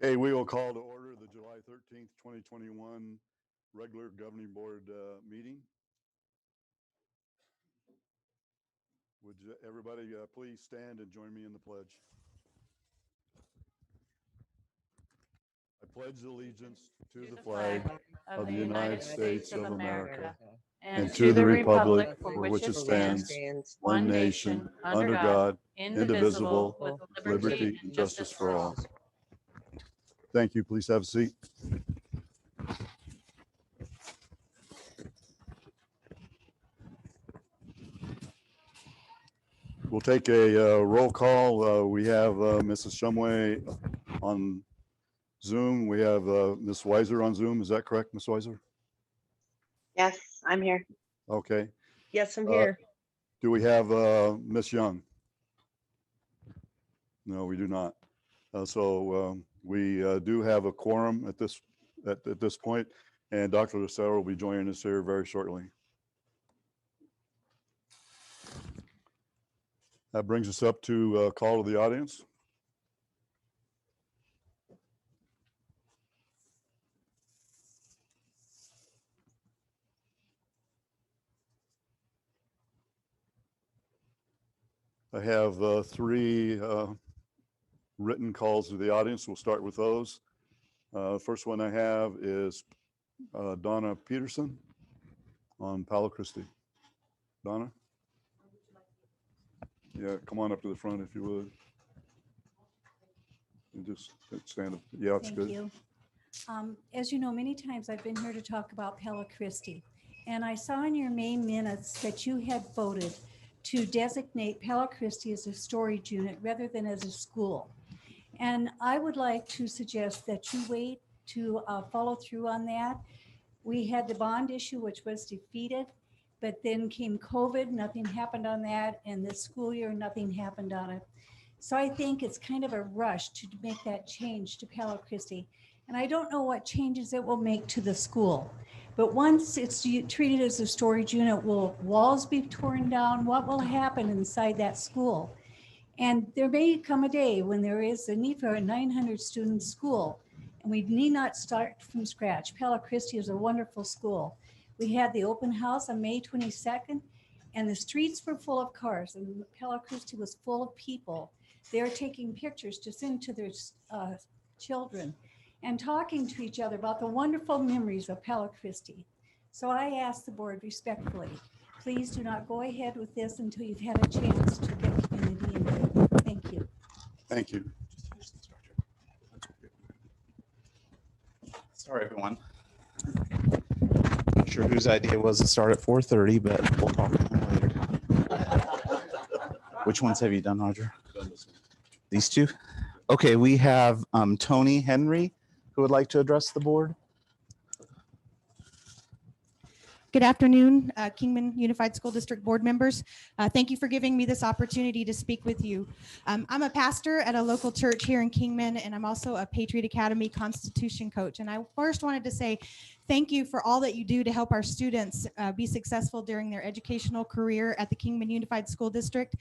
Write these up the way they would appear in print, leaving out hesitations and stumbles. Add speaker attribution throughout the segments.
Speaker 1: Okay, we will call to order the July 13th, 2021 regular governing board meeting. Would everybody please stand and join me in the pledge? I pledge allegiance to the flag of the United States of America and to the republic for which it stands, one nation, under God, indivisible, with liberty and justice for all. Thank you. Please have a seat. We'll take a roll call. We have Mrs. Shumway on Zoom. We have Ms. Weiser on Zoom. Is that correct, Ms. Weiser?
Speaker 2: Yes, I'm here.
Speaker 1: Okay.
Speaker 3: Yes, I'm here.
Speaker 1: Do we have Ms. Young? No, we do not. So we do have a quorum at this point, and Dr. Lucero will be joining us here very shortly. That brings us up to call to the audience. I have three written calls to the audience. We'll start with those. First one I have is Donna Peterson on Palo Christi. Donna? Yeah, come on up to the front if you would. And just stand up. Yeah, that's good.
Speaker 4: Thank you. As you know, many times I've been here to talk about Palo Christi, and I saw in your main minutes that you had voted to designate Palo Christi as a storage unit rather than as a school. And I would like to suggest that you wait to follow through on that. We had the bond issue, which was defeated, but then came COVID, nothing happened on that, and this school year, nothing happened on it. So I think it's kind of a rush to make that change to Palo Christi. And I don't know what changes it will make to the school. But once it's treated as a storage unit, will walls be torn down? What will happen inside that school? And there may come a day when there is a need for a 900 student school, and we need not start from scratch. Palo Christi is a wonderful school. We had the open house on May 22nd, and the streets were full of cars, and Palo Christi was full of people. They're taking pictures to send to their children and talking to each other about the wonderful memories of Palo Christi. So I ask the board respectfully, please do not go ahead with this until you've had a chance to get community input. Thank you.
Speaker 1: Thank you.
Speaker 5: Sorry, everyone. Not sure whose idea it was to start at 4:30, but we'll talk about it later. Which ones have you done, Roger? These two? Okay, we have Tony Henry, who would like to address the board.
Speaker 6: Good afternoon, Kingman Unified School District board members. Thank you for giving me this opportunity to speak with you. I'm a pastor at a local church here in Kingman, and I'm also a Patriot Academy Constitution coach. And I first wanted to say thank you for all that you do to help our students be successful during their educational career at the Kingman Unified School District.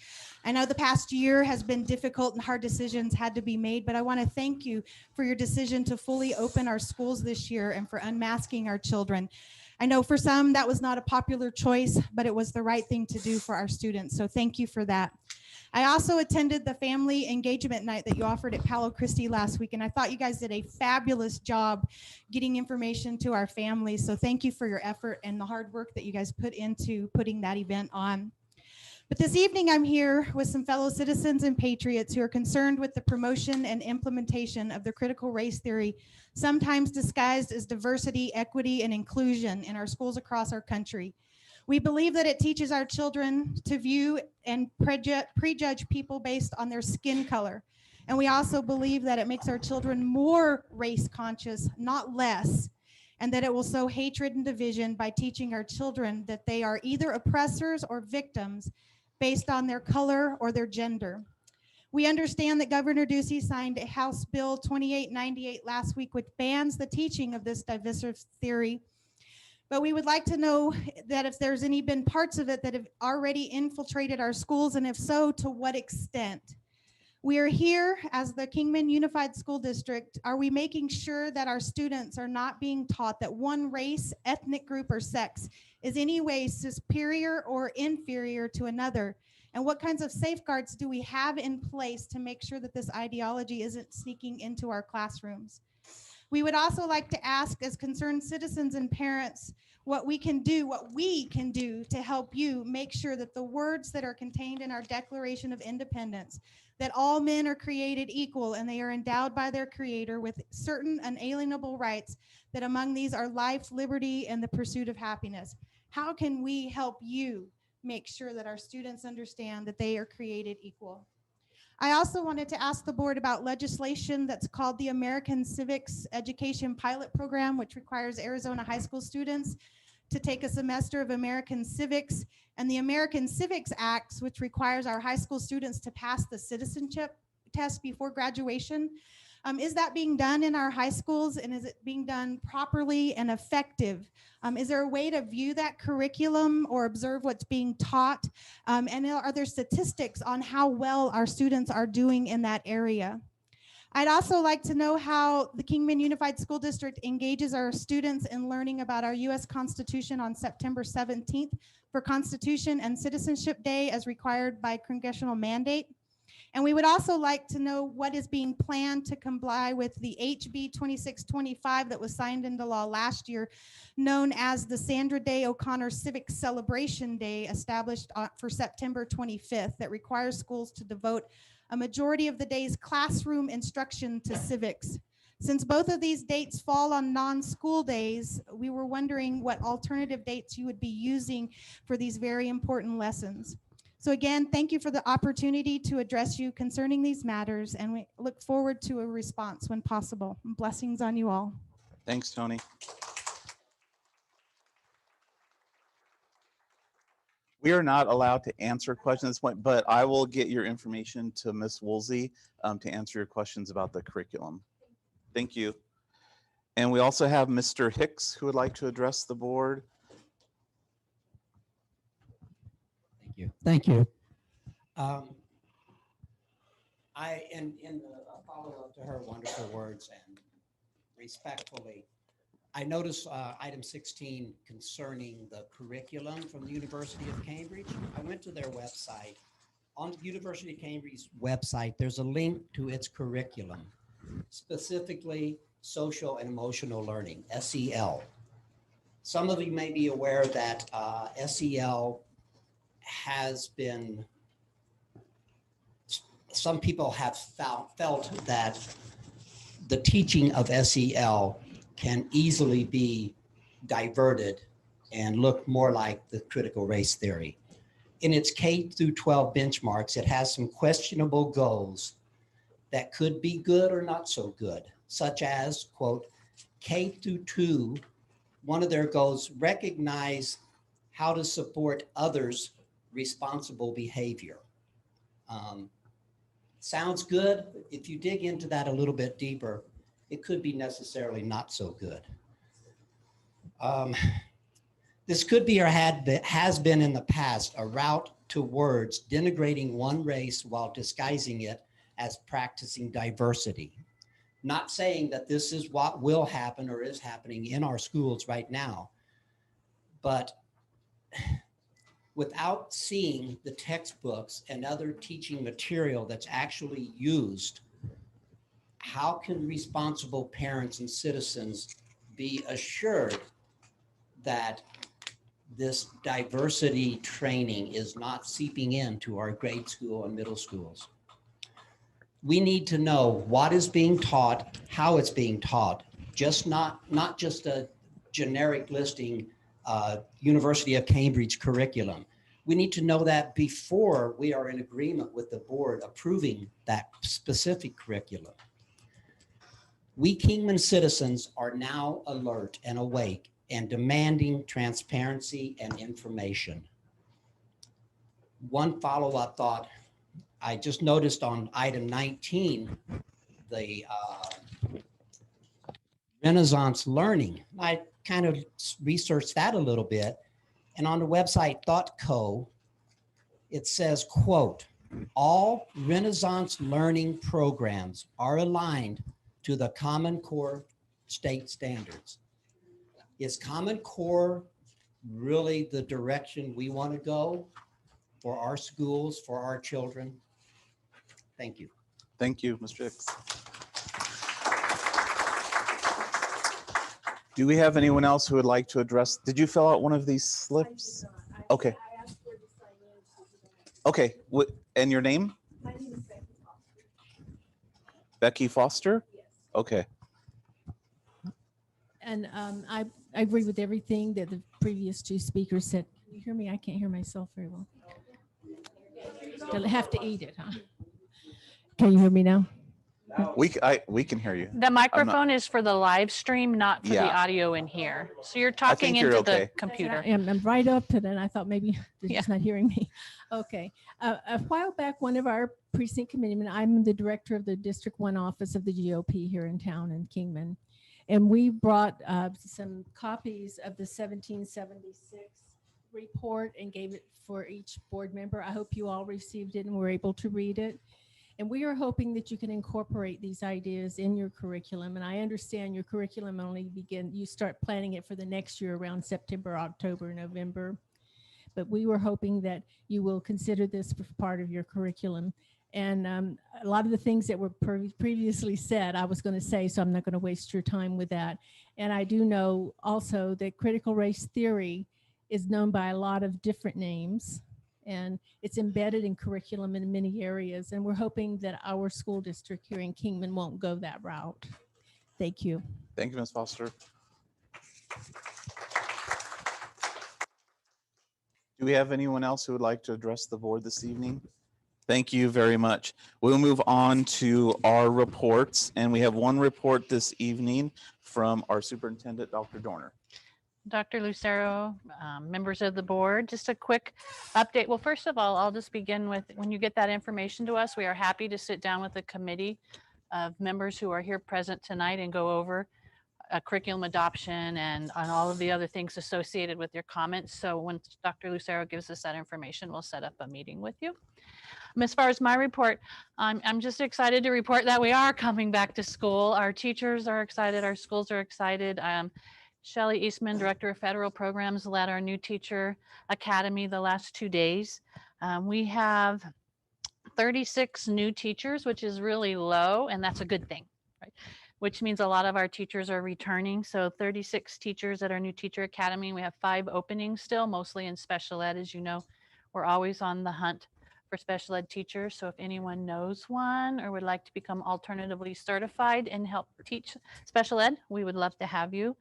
Speaker 6: I know the past year has been difficult and hard decisions had to be made, but I want to thank you for your decision to fully open our schools this year and for unmasking our children. I know for some that was not a popular choice, but it was the right thing to do for our students. So thank you for that. I also attended the family engagement night that you offered at Palo Christi last week, and I thought you guys did a fabulous job getting information to our families. So thank you for your effort and the hard work that you guys put into putting that event on. But this evening, I'm here with some fellow citizens and patriots who are concerned with the promotion and implementation of the critical race theory, sometimes disguised as diversity, equity, and inclusion in our schools across our country. We believe that it teaches our children to view and prejudge people based on their skin color. And we also believe that it makes our children more race conscious, not less, and that it will sow hatred and division by teaching our children that they are either oppressors or victims based on their color or their gender. We understand that Governor Ducey signed House Bill 2898 last week, which bans the teaching of this divisive theory. But we would like to know that if there's been parts of it that have already infiltrated our schools, and if so, to what extent. We are here as the Kingman Unified School District. Are we making sure that our students are not being taught that one race, ethnic group, or sex is any way superior or inferior to another? And what kinds of safeguards do we have in place to make sure that this ideology isn't sneaking into our classrooms? We would also like to ask, as concerned citizens and parents, what we can do to help you make sure that the words that are contained in our Declaration of Independence, that all men are created equal and they are endowed by their Creator with certain unalienable rights, that among these are life, liberty, and the pursuit of happiness. How can we help you make sure that our students understand that they are created equal? I also wanted to ask the board about legislation that's called the American Civics Education Pilot Program, which requires Arizona high school students to take a semester of American Civics, and the American Civics Acts, which requires our high school students to pass the citizenship test before graduation. Is that being done in our high schools, and is it being done properly and effective? Is there a way to view that curriculum or observe what's being taught? And are there statistics on how well our students are doing in that area? I'd also like to know how the Kingman Unified School District engages our students in learning about our U.S. Constitution on September 17th for Constitution and Citizenship Day as required by congressional mandate. And we would also like to know what is being planned to comply with the HB 2625 that was signed into law last year, known as the Sandra Day O'Connor Civic Celebration Day, established for September 25th, that requires schools to devote a majority of the day's classroom instruction to civics. Since both of these dates fall on non-school days, we were wondering what alternative dates you would be using for these very important lessons. So again, thank you for the opportunity to address you concerning these matters, and we look forward to a response when possible. Blessings on you all.
Speaker 5: Thanks, Tony. We are not allowed to answer questions at this point, but I will get your information to Ms. Woolsey to answer your questions about the curriculum. Thank you. And we also have Mr. Hicks who would like to address the board.
Speaker 3: Thank you. Thank you. In a follow-up to her wonderful words and respectfully, I noticed item 16 concerning the curriculum from the University of Cambridge. I went to their website. On the University of Cambridge's website, there's a link to its curriculum, specifically social and emotional learning, SEL. Some of you may be aware that SEL has been, some people have felt that the teaching of SEL can easily be diverted and look more like the critical race theory. In its K through 12 benchmarks, it has some questionable goals that could be good or not so good, such as, quote, K through 2, one of their goals, recognize how to support others' responsible behavior. Sounds good. If you dig into that a little bit deeper, it could be necessarily not so good. This could be or has been in the past a route towards denigrating one race while disguising it as practicing diversity. Not saying that this is what will happen or is happening in our schools right now, but without seeing the textbooks and other teaching material that's actually used, how can responsible parents and citizens be assured that this diversity training is not seeping into our grade school and middle schools? We need to know what is being taught, how it's being taught, not just a generic listing, University of Cambridge curriculum. We need to know that before we are in agreement with the board approving that specific curriculum. We Kingman citizens are now alert and awake and demanding transparency and information. One follow-up thought, I just noticed on item 19, the Renaissance learning. I kind of researched that a little bit. And on the website ThoughtCo, it says, quote, All Renaissance learning programs are aligned to the Common Core state standards. Is Common Core really the direction we want to go for our schools, for our children? Thank you.
Speaker 5: Thank you, Mr. Hicks. Do we have anyone else who would like to address? Did you fill out one of these slips? Okay. Okay. And your name?
Speaker 4: My name is
Speaker 5: Becky Foster? Okay.
Speaker 7: And I agree with everything that the previous two speakers said. Can you hear me? I can't hear myself very well. I'll have to eat it, huh? Can you hear me now?
Speaker 5: We can hear you.
Speaker 8: The microphone is for the live stream, not for the
Speaker 5: Yeah.
Speaker 8: audio in here. So you're talking
Speaker 5: you're
Speaker 8: into
Speaker 5: okay.
Speaker 8: the computer.
Speaker 7: I'm right up to that. I thought maybe they're
Speaker 8: Yeah.
Speaker 7: just not hearing me. Okay. A while back, one of our precinct committeemen, I'm the director of the District 1 office of the GOP here in town in Kingman. And we brought some copies of the 1776 report and gave it for each board member. I hope you all received it and were able to read it. And we are hoping that you can incorporate these ideas in your curriculum. And I understand your curriculum you start planning it for the next year around September, October, November. But we were hoping that you will consider this for part of your curriculum. And a lot of the things that were previously said, I was going to say, so I'm not going to waste your time with that. And I do know also that critical race theory is known by a lot of different names, and it's embedded in curriculum in many areas. And we're hoping that our school district here in Kingman won't go that route. Thank you.
Speaker 5: Thank you, Ms. Foster. Do we have anyone else who would like to address the board this evening? Thank you very much. We'll move on to our reports, and we have one report this evening from our superintendent, Dr. Dorner.
Speaker 8: Dr. Lucero, members of the board, just a quick update. Well, first of all, I'll just begin with, when you get that information to us, we are happy to sit down with a committee of members who are here present tonight and go over a curriculum adoption and on all of the other things associated with your comments. So when Dr. Lucero gives us that information, we'll set up a meeting with you. As far as my report, I'm just excited to report that we are coming back to school. Our teachers are excited. Our schools are excited. Shelley Eastman, Director of Federal Programs, led our new teacher academy the last 2 days. We have 36 new teachers, which is really low, and that's a good thing, right? Which means a lot of our teachers are returning. So 36 teachers at our new teacher academy. We have 5 openings still, mostly in special ed. As you know, we're always on the hunt for special ed teachers. So if anyone knows one or would like to become alternatively certified and help teach special ed, we would love to have you.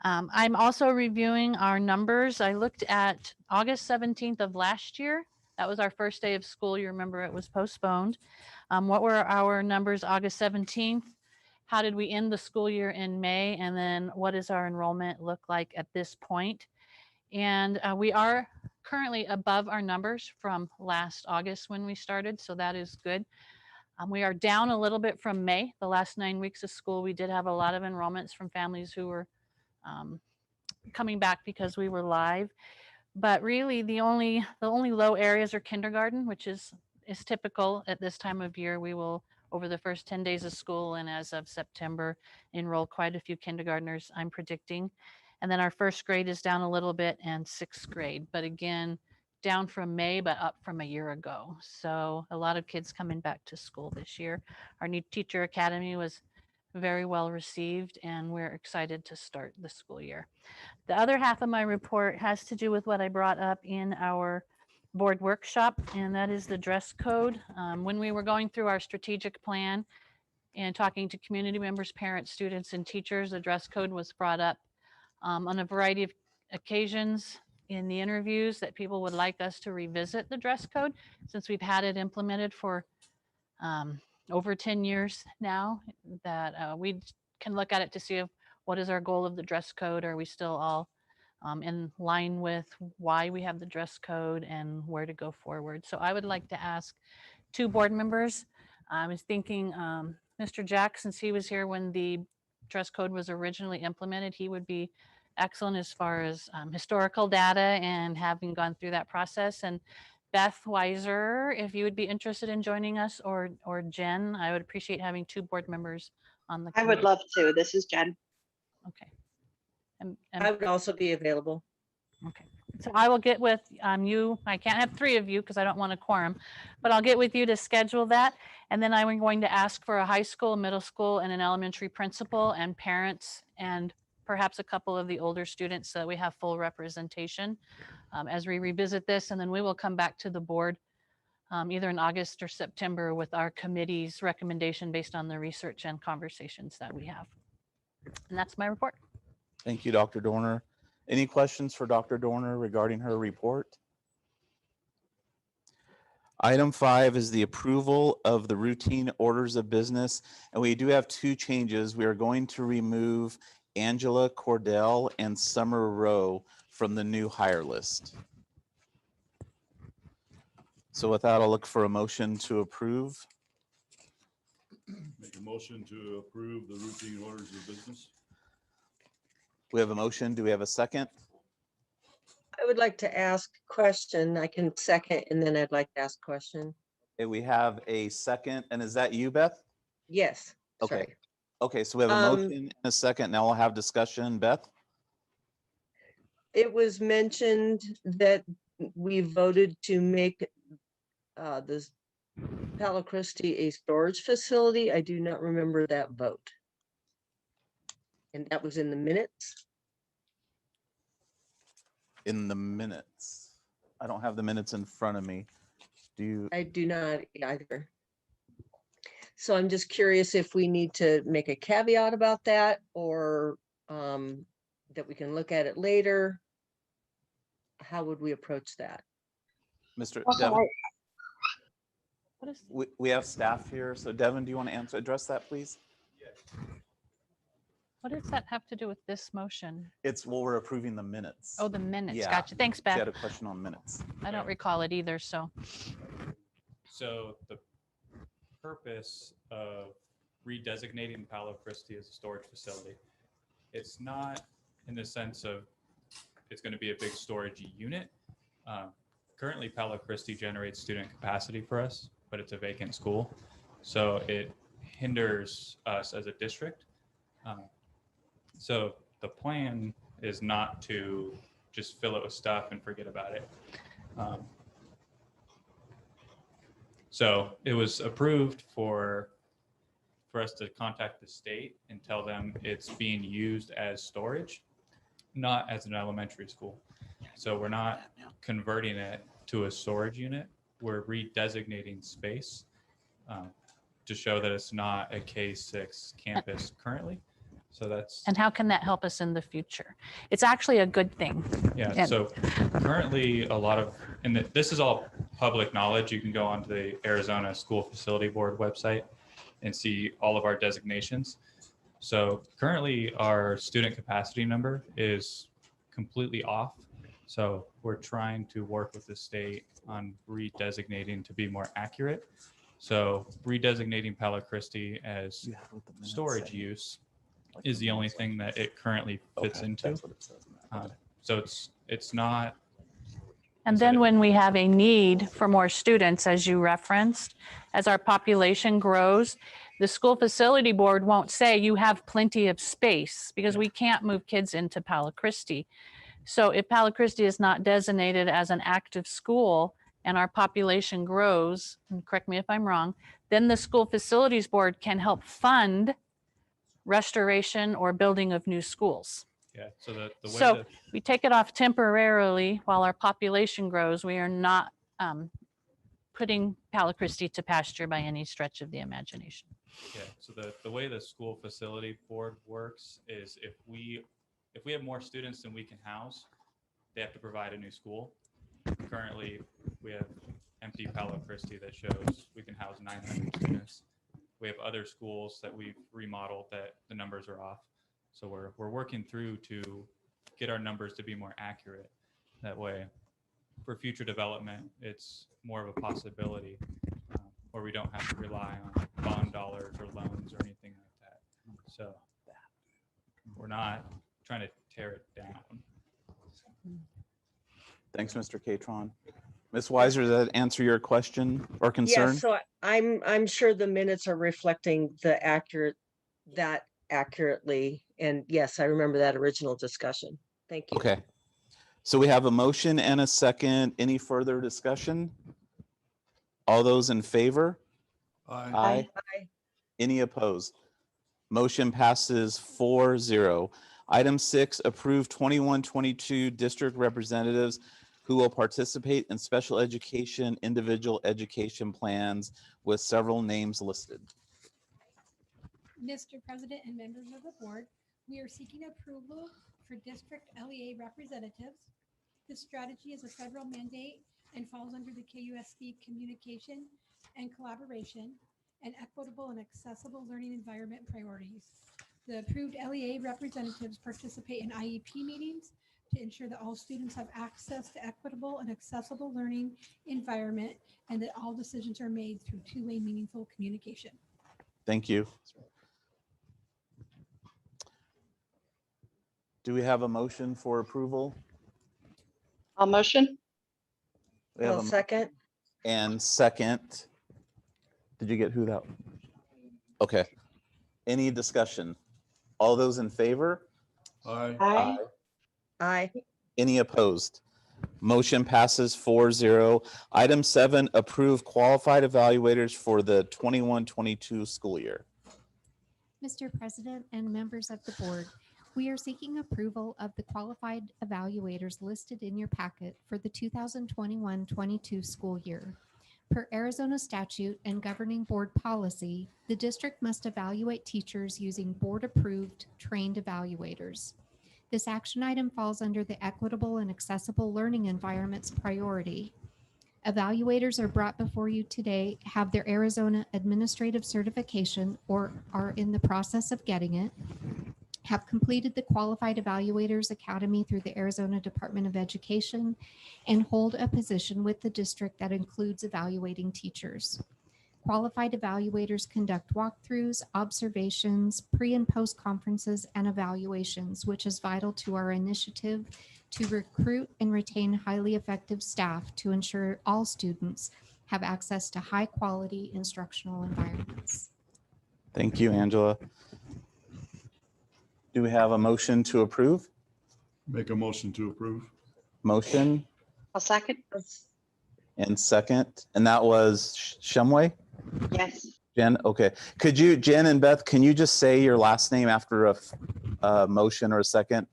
Speaker 8: I'm also reviewing our numbers. I looked at August 17th of last year. That was our first day of school. You remember it was postponed. What were our numbers August 17th? How did we end the school year in May? And then what does our enrollment look like at this point? And we are currently above our numbers from last August when we started. So that is good. We are down a little bit from May. The last 9 weeks of school, we did have a lot of enrollments from families who were coming back because we were live. But really the only low areas are kindergarten, which is typical at this time of year. We will, over the first 10 days of school and as of September, enroll quite a few kindergartners, I'm predicting. And then our first grade is down a little bit, and 6th grade, but again, down from May, but up from a year ago. So a lot of kids coming back to school this year. Our new teacher academy was very well received, and we're excited to start the school year. The other half of my report has to do with what I brought up in our board workshop, and that is the dress code. When we were going through our strategic plan and talking to community members, parents, students, and teachers, the dress code was brought up on a variety of occasions in the interviews, that people would like us to revisit the dress code since we've had it implemented for over 10 years now, that we can look at it to see what is our goal of the dress code. Are we still all in line with why we have the dress code and where to go forward? So I would like to ask 2 board members. I was thinking Mr. Jack, since he was here when the dress code was originally implemented, he would be excellent as far as historical data and having gone through that process. And Beth Weiser, if you would be interested in joining us, or Jen. I would appreciate having 2 board members on the
Speaker 2: I
Speaker 8: committee.
Speaker 2: would love to. This is Jen.
Speaker 8: Okay.
Speaker 9: I would also be available.
Speaker 8: Okay, so I will get with you. I can't have 3 of you because I don't want a quorum, but I'll get with you to schedule that. And then I'm going to ask for a high school, middle school, and an elementary principal and parents, and perhaps a couple of the older students so that we have full representation as we revisit this. And then we will come back to the board either in August or September with our committee's recommendation based on the research and conversations that we have. And that's my report.
Speaker 5: Thank you, Dr. Dorner. Any questions for Dr. Dorner regarding her report? Item 5 is the approval of the routine orders of business. And we do have 2 changes. We are going to remove Angela Cordell and Summer Rowe from the new hire list. So with that, I'll look for a motion to approve.
Speaker 1: Make a motion to approve the routine orders of business.
Speaker 5: We have a motion. Do we have a second?
Speaker 9: I would like to ask a question. I can second and then I'd like to ask a question.
Speaker 5: Okay, we have a second. And is that you, Beth?
Speaker 9: Yes.
Speaker 5: Okay.
Speaker 9: sorry.
Speaker 5: Okay, so we have a motion and a second. Now we'll have discussion. Beth?
Speaker 9: It was mentioned that we voted to make this Palo Christi a storage facility. I do not remember that vote. And that was in the minutes.
Speaker 5: In the minutes. I don't have the minutes in front of me. Do you?
Speaker 9: I do not either. So I'm just curious if we need to make a caveat about that, or that we can look at it later. How would we approach that?
Speaker 5: Mr.
Speaker 2: Also,
Speaker 5: Devin,
Speaker 8: What is,
Speaker 5: we have staff here. So Devin, do you want to address that, please?
Speaker 8: what does that have to do with this motion?
Speaker 5: It's, well, we're approving the minutes.
Speaker 8: Oh, the minutes.
Speaker 5: Yeah.
Speaker 8: Gotcha. Thanks,
Speaker 5: She
Speaker 8: Beth.
Speaker 5: had a question on minutes.
Speaker 8: I don't recall it either, so.
Speaker 10: So the purpose of redesignating Palo Christi as a storage facility, it's not in the sense of it's going to be a big storage unit. Currently, Palo Christi generates student capacity for us, but it's a vacant school. So it hinders us as a district. So the plan is not to just fill it with stuff and forget about it. So it was approved for us to contact the state and tell them it's being used as storage, not as an elementary school. So we're not converting it to a storage unit. We're redesignating space to show that it's not a K-6 campus currently. So that's,
Speaker 8: And how can that help us in the future? It's actually a good thing.
Speaker 10: yeah.
Speaker 8: And-
Speaker 10: So currently a lot of, and this is all public knowledge. You can go onto the Arizona School Facility Board website and see all of our designations. So currently our student capacity number is completely off. So we're trying to work with the state on redesignating to be more accurate. So redesignating Palo Christi as
Speaker 5: You have what the minutes
Speaker 10: storage
Speaker 5: say.
Speaker 10: use is the only thing that it currently fits
Speaker 5: Okay,
Speaker 10: into.
Speaker 5: that's what it says in that.
Speaker 10: Uh, So it's not,
Speaker 8: And
Speaker 10: Is that
Speaker 8: then
Speaker 10: it?
Speaker 8: when we have a need for more students, as you referenced, as our population grows, the school facility board won't say you have plenty of space because we can't move kids into Palo Christi. So if Palo Christi is not designated as an active school and our population grows, and correct me if I'm wrong, then the school facilities board can help fund restoration or building of new schools.
Speaker 10: yeah, so the way
Speaker 8: So
Speaker 10: that,
Speaker 8: we take it off temporarily while our population grows. We are not putting Palo Christi to pasture by any stretch of the imagination.
Speaker 10: yeah, so the way the school facility board works is if we have more students than we can house, they have to provide a new school. Currently, we have empty Palo Christi that shows we can house 900 students. We have other schools that we've remodeled that the numbers are off. So we're working through to get our numbers to be more accurate. That way, for future development, it's more of a possibility where we don't have to rely on bond dollars or loans or anything like that. So we're not trying to tear it down.
Speaker 5: Thanks, Mr. Catron. Ms. Weiser, does that answer your question or
Speaker 9: Yeah,
Speaker 5: concern?
Speaker 9: so I'm sure the minutes are reflecting that accurately. And yes, I remember that original discussion. Thank you.
Speaker 5: Okay. So we have a motion and a second. Any further discussion? All those in favor?
Speaker 1: Aye.
Speaker 5: Aye.
Speaker 9: Aye.
Speaker 5: Any opposed? Motion passes 4-0. Item 6, approve 21-22 district representatives who will participate in special education individual education plans with several names listed.
Speaker 6: Mr. President and members of the board, we are seeking approval for district LEA representatives. This strategy is a federal mandate and falls under the KUSD communication and collaboration and equitable and accessible learning environment priorities. The approved LEA representatives participate in IEP meetings to ensure that all students have access to equitable and accessible learning environment and that all decisions are made through two-way meaningful communication.
Speaker 5: Thank you. Do we have a motion for approval?
Speaker 2: I'll motion.
Speaker 5: We have
Speaker 9: I'll
Speaker 5: a
Speaker 9: second.
Speaker 5: and second. Did you get who that? Okay. Any discussion? All those in favor?
Speaker 1: Aye.
Speaker 2: Aye.
Speaker 9: Aye.
Speaker 5: Any opposed? Motion passes 4-0. Item 7, approve qualified evaluators for the 21-22 school year.
Speaker 11: Mr. President and members of the board, we are seeking approval of the qualified evaluators listed in your packet for the 2021-22 school year. Per Arizona statute and governing board policy, the district must evaluate teachers using board-approved trained evaluators. This action item falls under the equitable and accessible learning environments priority. Evaluators are brought before you today, have their Arizona administrative certification or are in the process of getting it, have completed the Qualified Evaluators Academy through the Arizona Department of Education, and hold a position with the district that includes evaluating teachers. Qualified evaluators conduct walkthroughs, observations, pre and post conferences, and evaluations, which is vital to our initiative to recruit and retain highly effective staff to ensure all students have access to high quality instructional environments.
Speaker 5: Thank you, Angela. Do we have a motion to approve?
Speaker 1: Make a motion to approve.
Speaker 5: Motion
Speaker 2: I'll second.
Speaker 5: and second, and that was Shumway?
Speaker 2: Yes.
Speaker 5: Jen, okay. Could you, Jen and Beth, can you just say your last name after a motion or a second?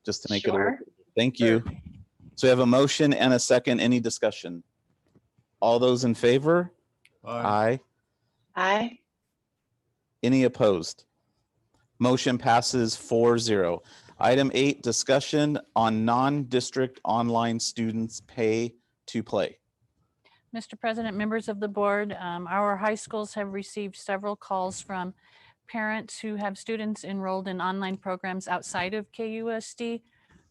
Speaker 5: Just to make it.
Speaker 2: Sure.
Speaker 5: Thank you. So we have a motion and a second. Any discussion? All those in favor?
Speaker 1: Aye.
Speaker 2: Aye.
Speaker 5: Any opposed? Motion passes 4-0. Item 8, discussion on non-district online students pay to play.
Speaker 8: Mr. President, members of the board, our high schools have received several calls from parents who have students enrolled in online programs outside of KUSD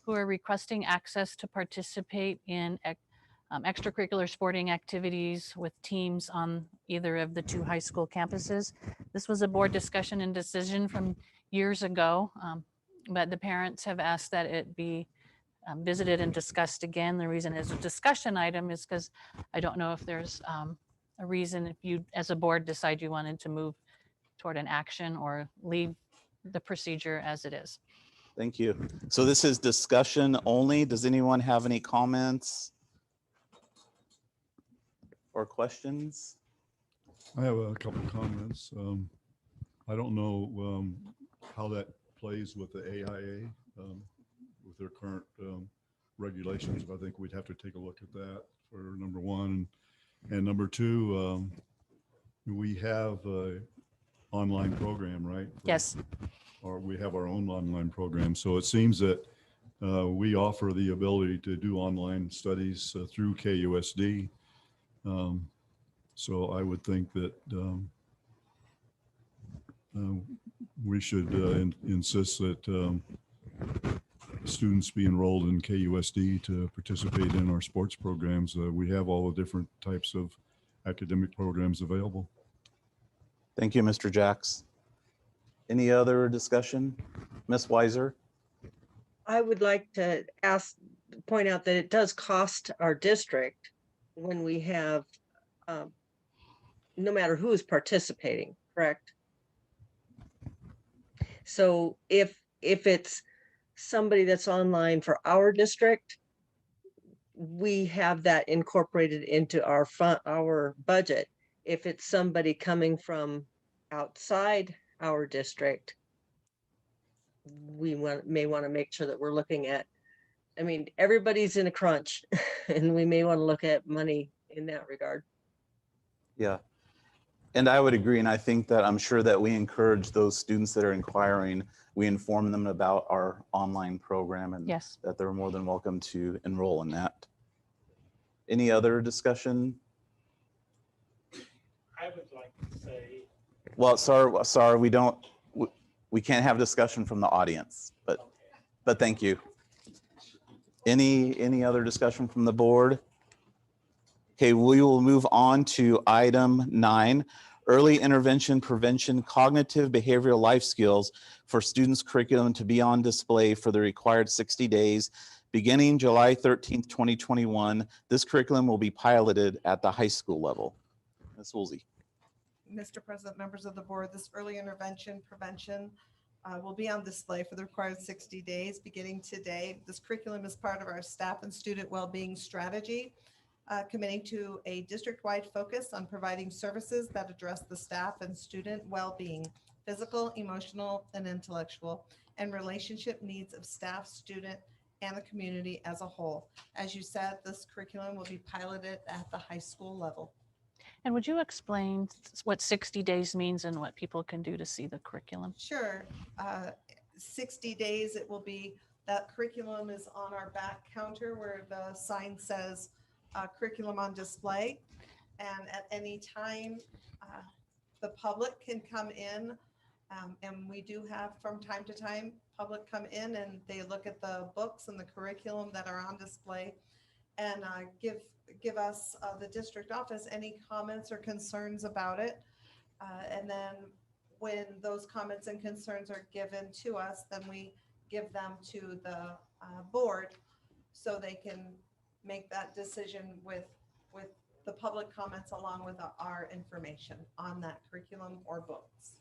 Speaker 8: who are requesting access to participate in extracurricular sporting activities with teams on either of the two high school campuses. This was a board discussion and decision from years ago, but the parents have asked that it be visited and discussed again. The reason it's a discussion item is because I don't know if there's a reason if you as a board decide you wanted to move toward an action or leave the procedure as it is.
Speaker 5: Thank you. So this is discussion only. Does anyone have any comments or questions?
Speaker 1: I have a couple comments. I don't know how that plays with the AIA, with their current regulations. I think we'd have to take a look at that for number one. And number two, we have an online program, right?
Speaker 8: Yes.
Speaker 1: Or we have our own online program. So it seems that we offer the ability to do online studies through KUSD. So I would think that we should insist that students be enrolled in KUSD to participate in our sports programs. We have all the different types of academic programs available.
Speaker 5: Thank you, Mr. Jacks. Any other discussion? Ms. Weiser?
Speaker 9: I would like to point out that it does cost our district when we have, no matter who is participating, correct? So if it's somebody that's online for our district, we have that incorporated into our budget. If it's somebody coming from outside our district, we may want to make sure that we're looking at, I mean, everybody's in a crunch and we may want to look at money in that regard.
Speaker 5: Yeah. And I would agree. And I think that I'm sure that we encourage those students that are inquiring, we inform them about our online program and
Speaker 8: Yes.
Speaker 5: that they're more than welcome to enroll in that. Any other discussion?
Speaker 12: I would like to say,
Speaker 5: Well, sorry, we can't have discussion from the audience, but thank you. Any other discussion from the board? Okay, we will move on to item 9, early intervention prevention cognitive behavioral life skills for students' curriculum to be on display for the required 60 days. Beginning July 13th, 2021, this curriculum will be piloted at the high school level. Ms. Woolsey.
Speaker 13: Mr. President, members of the board, this early intervention prevention will be on display for the required 60 days beginning today. This curriculum is part of our staff and student well-being strategy, committing to a district-wide focus on providing services that address the staff and student well-being, physical, emotional, and intellectual, and relationship needs of staff, student, and the community as a whole. As you said, this curriculum will be piloted at the high school level.
Speaker 8: And would you explain what 60 days means and what people can do to see the curriculum?
Speaker 13: Sure. 60 days, it will be, that curriculum is on our back counter where the sign says curriculum on display. And at any time, the public can come in. And we do have from time to time, public come in and they look at the books and the curriculum that are on display and give us, the district office, any comments or concerns about it. And then when those comments and concerns are given to us, then we give them to the board so they can make that decision with the public comments along with our information on that curriculum or books.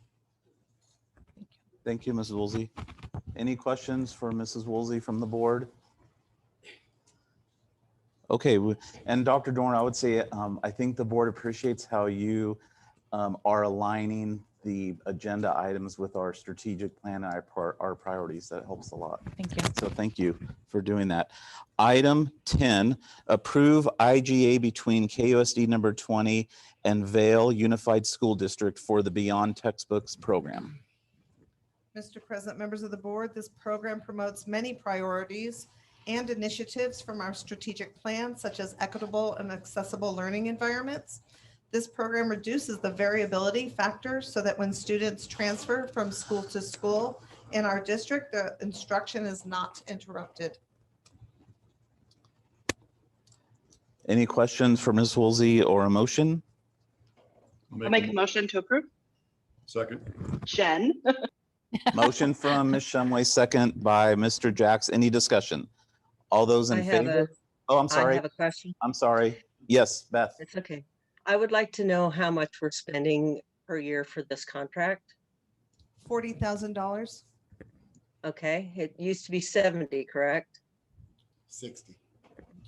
Speaker 5: Thank you, Mrs. Woolsey. Any questions for Mrs. Woolsey from the board? Okay, and Dr. Dorn, I would say I think the board appreciates how you are aligning the agenda items with our strategic plan and our priorities. That helps a lot.
Speaker 8: Thank you.
Speaker 5: So thank you for doing that. Item 10, approve IGA between KUSD number 20 and Vale Unified School District for the Beyond Textbooks program.
Speaker 13: Mr. President, members of the board, this program promotes many priorities and initiatives from our strategic plan, such as equitable and accessible learning environments. This program reduces the variability factor so that when students transfer from school to school in our district, the instruction is not interrupted.
Speaker 5: Any questions for Ms. Woolsey or a motion?
Speaker 2: I'll make a motion to approve.
Speaker 1: Second.
Speaker 2: Jen.
Speaker 5: Motion from Ms. Shumway, second by Mr. Jacks. Any discussion? All those in favor? Oh, I'm
Speaker 9: I
Speaker 5: sorry.
Speaker 9: have a question.
Speaker 5: I'm sorry. Yes, Beth.
Speaker 9: It's okay. I would like to know how much we're spending per year for this contract.
Speaker 13: $40,000.
Speaker 9: Okay, it used to be 70, correct?
Speaker 1: 60.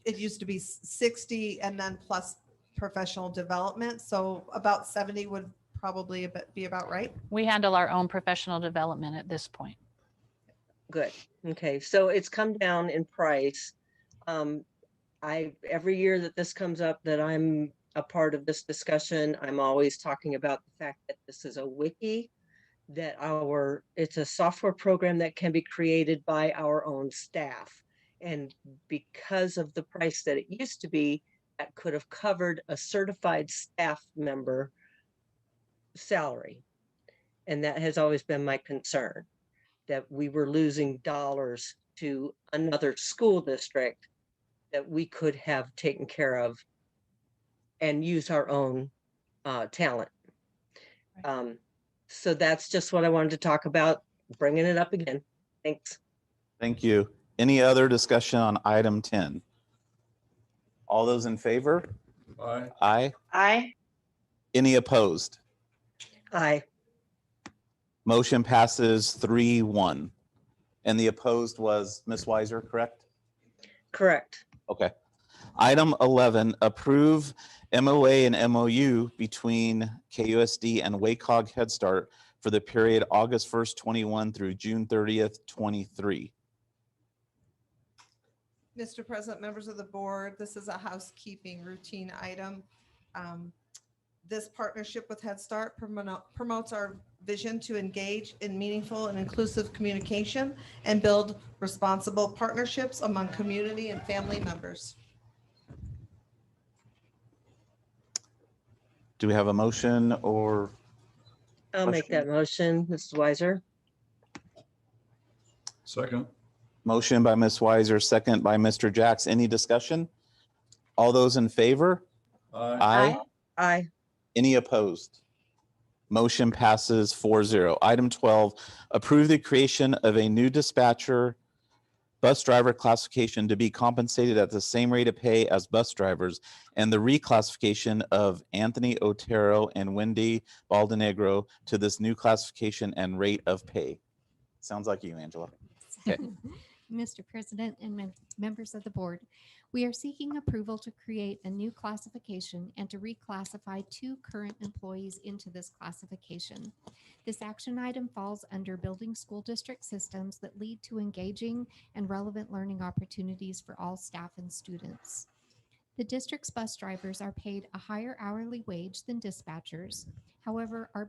Speaker 13: It used to be 60 and then plus professional development. So about 70 would probably be about right.
Speaker 8: We handle our own professional development at this point.
Speaker 9: Good. Okay, so it's come down in price. Every year that this comes up that I'm a part of this discussion, I'm always talking about the fact that this is a wiki, that it's a software program that can be created by our own staff. And because of the price that it used to be, that could have covered a certified staff member salary. And that has always been my concern, that we were losing dollars to another school district that we could have taken care of and use our own talent. So that's just what I wanted to talk about, bringing it up again. Thanks.
Speaker 5: Thank you. Any other discussion on item 10? All those in favor?
Speaker 1: Aye.
Speaker 5: Aye.
Speaker 2: Aye.
Speaker 5: Any opposed?
Speaker 9: Aye.
Speaker 5: Motion passes 3-1. And the opposed was Ms. Weiser, correct?
Speaker 9: Correct.
Speaker 5: Okay. Item 11, approve MOA and MOU between KUSD and Wacog Head Start for the period August 1st, 21 through June 30th, 23.
Speaker 13: Mr. President, members of the board, this is a housekeeping routine item. This partnership with Head Start promotes our vision to engage in meaningful and inclusive communication and build responsible partnerships among community and family members.
Speaker 5: Do we have a motion or?
Speaker 9: I'll make that motion, Mrs. Weiser.
Speaker 1: Second.
Speaker 5: Motion by Ms. Weiser, second by Mr. Jacks. Any discussion? All those in favor?
Speaker 1: Aye.
Speaker 9: Aye.
Speaker 5: Any opposed? Motion passes 4-0. Item 12, approve the creation of a new dispatcher bus driver classification to be compensated at the same rate of pay as bus drivers, and the reclassification of Anthony Otero and Wendy Baldenegro to this new classification and rate of pay. Sounds like you, Angela. Okay.
Speaker 11: Mr. President and members of the board, we are seeking approval to create a new classification and to reclassify 2 current employees into this classification. This action item falls under building school district systems that lead to engaging and relevant learning opportunities for all staff and students. The district's bus drivers are paid a higher hourly wage than dispatchers. However, our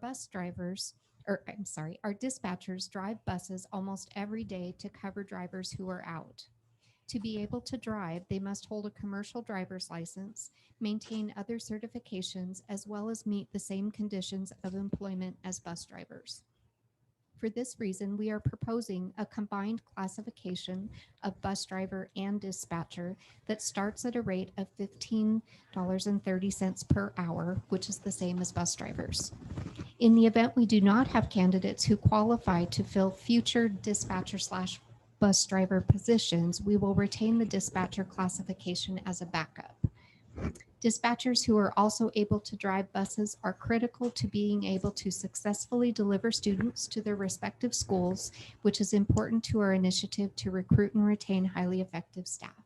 Speaker 11: dispatchers drive buses almost every day to cover drivers who are out. To be able to drive, they must hold a commercial driver's license, maintain other certifications, as well as meet the same conditions of employment as bus drivers. For this reason, we are proposing a combined classification of bus driver and dispatcher that starts at a rate of $15.30 per hour, which is the same as bus drivers. In the event we do not have candidates who qualify to fill future dispatcher/bus driver positions, we will retain the dispatcher classification as a backup. Dispatchers who are also able to drive buses are critical to being able to successfully deliver students to their respective schools, which is important to our initiative to recruit and retain highly effective staff.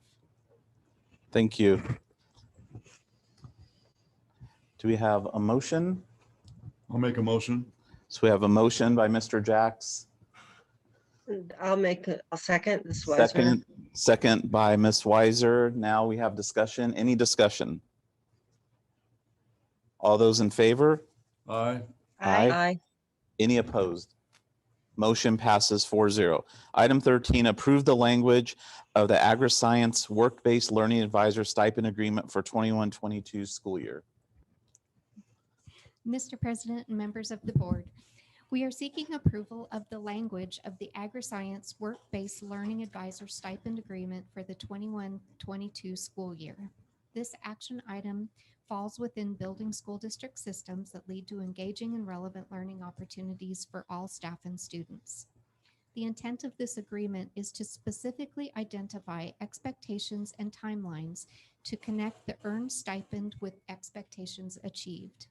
Speaker 5: Thank you. Do we have a motion?
Speaker 1: I'll make a motion.
Speaker 5: So we have a motion by Mr. Jacks,
Speaker 9: I'll make a second, Mrs. Weiser.
Speaker 5: second by Ms. Weiser. Now we have discussion. Any discussion? All those in favor?
Speaker 1: Aye.
Speaker 9: Aye.
Speaker 5: Any opposed? Motion passes 4-0. Item 13, approve the language of the Agri-Science Work-Based Learning Advisor Stipend Agreement for 21-22 school year.
Speaker 11: Mr. President and members of the board, we are seeking approval of the language of the Agri-Science Work-Based Learning Advisor Stipend Agreement for the 21-22 school year. This action item falls within building school district systems that lead to engaging and relevant learning opportunities for all staff and students. The intent of this agreement is to specifically identify expectations and timelines to connect the earned stipend with expectations achieved.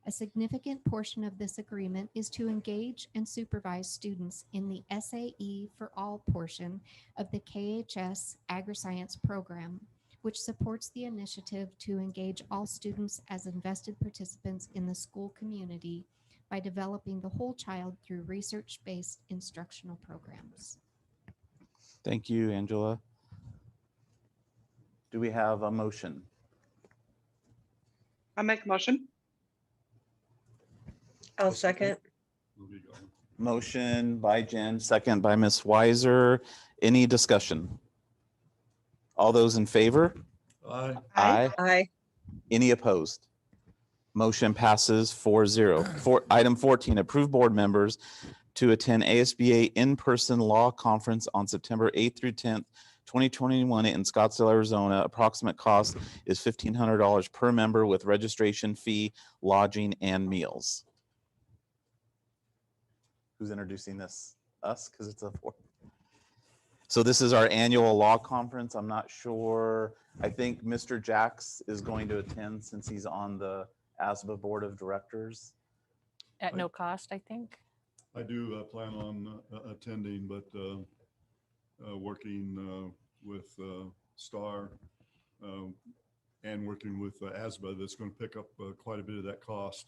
Speaker 11: A significant portion of this agreement is to engage and supervise students in the SAE for All portion of the KHS Agri-Science program, which supports the initiative to engage all students as invested participants in the school community by developing the whole child through research-based instructional programs.
Speaker 5: Thank you, Angela. Do we have a motion?
Speaker 2: I'll make a motion.
Speaker 9: I'll second.
Speaker 5: Motion by Jen, second by Ms. Weiser. Any discussion? All those in favor?
Speaker 1: Aye.
Speaker 9: Aye.
Speaker 5: Any opposed? Motion passes 4-0. Item 14, approve board members to attend ASBA in-person law conference on September 8th through 10th, 2021 in Scottsdale, Arizona. Approximate cost is $1,500 per member with registration fee, lodging, and meals. Who's introducing this? Us, because it's a four. So this is our annual law conference. I'm not sure. I think Mr. Jacks is going to attend since he's on the ASBA Board of Directors.
Speaker 8: At no cost, I think.
Speaker 1: I do plan on attending, but working with STAR and working with ASBA, that's going to pick up quite a bit of that cost.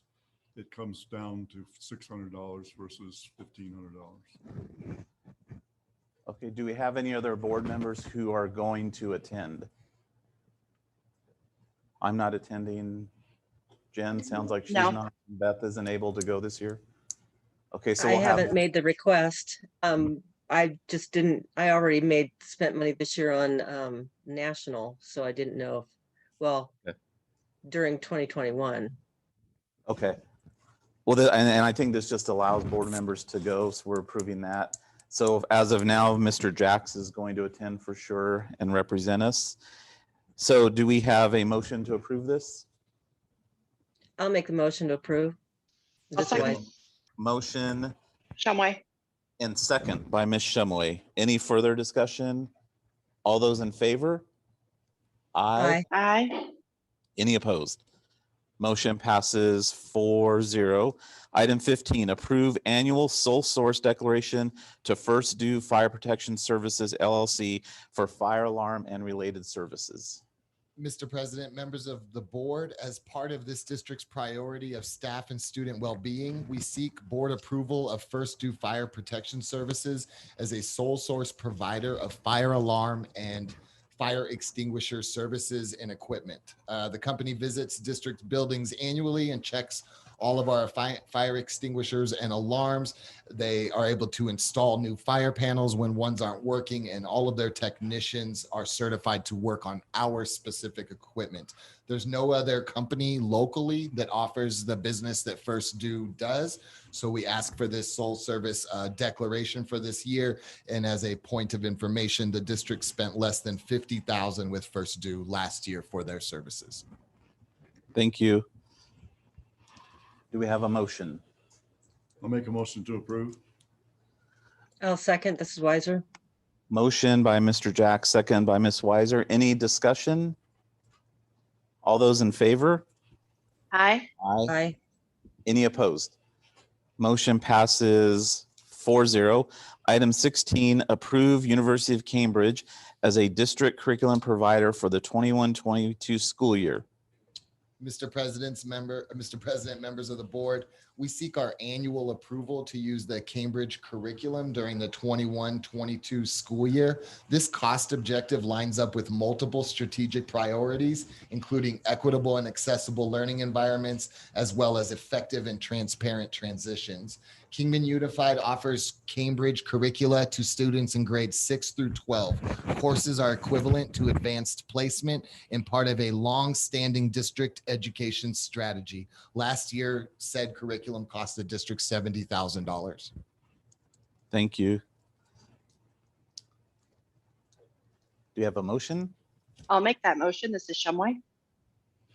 Speaker 1: It comes down to $600 versus $1,500.
Speaker 5: Okay, do we have any other board members who are going to attend? I'm not attending. Jen, sounds like she's
Speaker 2: No.
Speaker 5: not. Beth isn't able to go this year. Okay, so
Speaker 9: I
Speaker 5: we'll have,
Speaker 9: haven't made the request. I just didn't, I already spent money this year on national, so I didn't know if, well,
Speaker 5: Okay.
Speaker 9: during 2021.
Speaker 5: okay. Well, and I think this just allows board members to go, so we're approving that. So as of now, Mr. Jacks is going to attend for sure and represent us. So do we have a motion to approve this?
Speaker 9: I'll make the motion to approve.
Speaker 2: I'll
Speaker 9: This
Speaker 2: second.
Speaker 9: way.
Speaker 5: Motion
Speaker 2: Shumway.
Speaker 5: and second by Ms. Shumway. Any further discussion? All those in favor? Aye.
Speaker 9: Aye.
Speaker 2: Aye.
Speaker 5: Any opposed? Motion passes 4-0. Item 15, approve annual sole source declaration to First Due Fire Protection Services LLC for fire alarm and related services.
Speaker 14: Mr. President, members of the board, as part of this district's priority of staff and student well-being, we seek board approval of First Due Fire Protection Services as a sole source provider of fire alarm and fire extinguisher services and equipment. The company visits district buildings annually and checks all of our fire extinguishers and alarms. They are able to install new fire panels when ones aren't working, and all of their technicians are certified to work on our specific equipment. There's no other company locally that offers the business that First Due does. So we ask for this sole service declaration for this year. And as a point of information, the district spent less than $50,000 with First Due last year for their services.
Speaker 5: Thank you. Do we have a motion?
Speaker 1: I'll make a motion to approve.
Speaker 9: I'll second. This is Wiser.
Speaker 5: Motion by Mr. Jack, second by Ms. Weiser. Any discussion? All those in favor?
Speaker 2: Aye.
Speaker 5: Aye.
Speaker 9: Aye.
Speaker 5: Any opposed? Motion passes 4-0. Item 16, approve University of Cambridge as a district curriculum provider for the 21-22 school year.
Speaker 14: Mr. President, members of the board, we seek our annual approval to use the Cambridge curriculum during the 21-22 school year. This cost objective lines up with multiple strategic priorities, including equitable and accessible learning environments, as well as effective and transparent transitions. Kingman Unified offers Cambridge curricula to students in grades 6 through 12. Courses are equivalent to advanced placement and part of a long-standing district education strategy. Last year, said curriculum cost the district $70,000.
Speaker 5: Thank you. Do you have a motion?
Speaker 2: I'll make that motion. This is Shumway.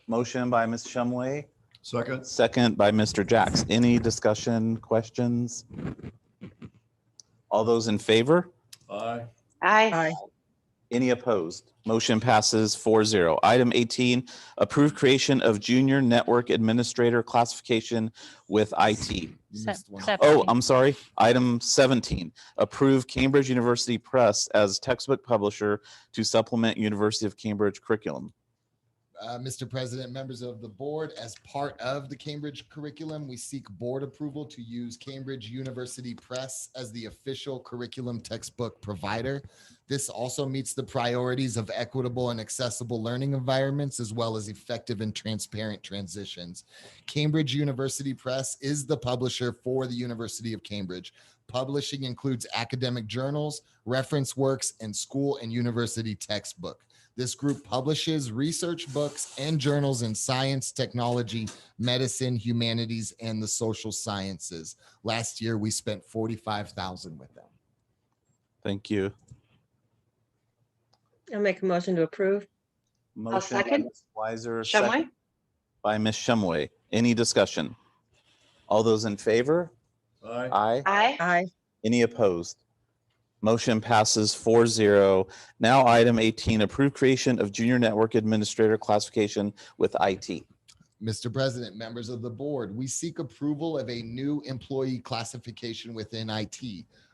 Speaker 5: Motion by Ms. Shumway,
Speaker 1: Second.
Speaker 5: second by Mr. Jacks. Any discussion, questions? All those in favor?
Speaker 1: Aye.
Speaker 2: Aye.
Speaker 9: Aye.
Speaker 5: Any opposed? Motion passes 4-0. Item 18, approve creation of junior network administrator classification with IT.
Speaker 14: You missed one.
Speaker 5: Oh, I'm sorry. Item 17, approve Cambridge University Press as textbook publisher to supplement University of Cambridge curriculum.
Speaker 14: Mr. President, members of the board, as part of the Cambridge curriculum, we seek board approval to use Cambridge University Press as the official curriculum textbook provider. This also meets the priorities of equitable and accessible learning environments, as well as effective and transparent transitions. Cambridge University Press is the publisher for the University of Cambridge. Publishing includes academic journals, reference works, and school and university textbook. This group publishes research books and journals in science, technology, medicine, humanities, and the social sciences. Last year, we spent $45,000 with them.
Speaker 5: Thank you.
Speaker 9: I'll make a motion to approve.
Speaker 5: Motion by
Speaker 2: second.
Speaker 5: Ms. Weiser,
Speaker 2: Shumway.
Speaker 5: second by Ms. Shumway. Any discussion? All those in favor?
Speaker 1: Aye.
Speaker 5: Aye.
Speaker 2: Aye.
Speaker 9: Aye.
Speaker 5: Any opposed? Motion passes 4-0. Now item 18, approve creation of junior network administrator classification with IT.
Speaker 14: Mr. President, members of the board, we seek approval of a new employee classification within IT.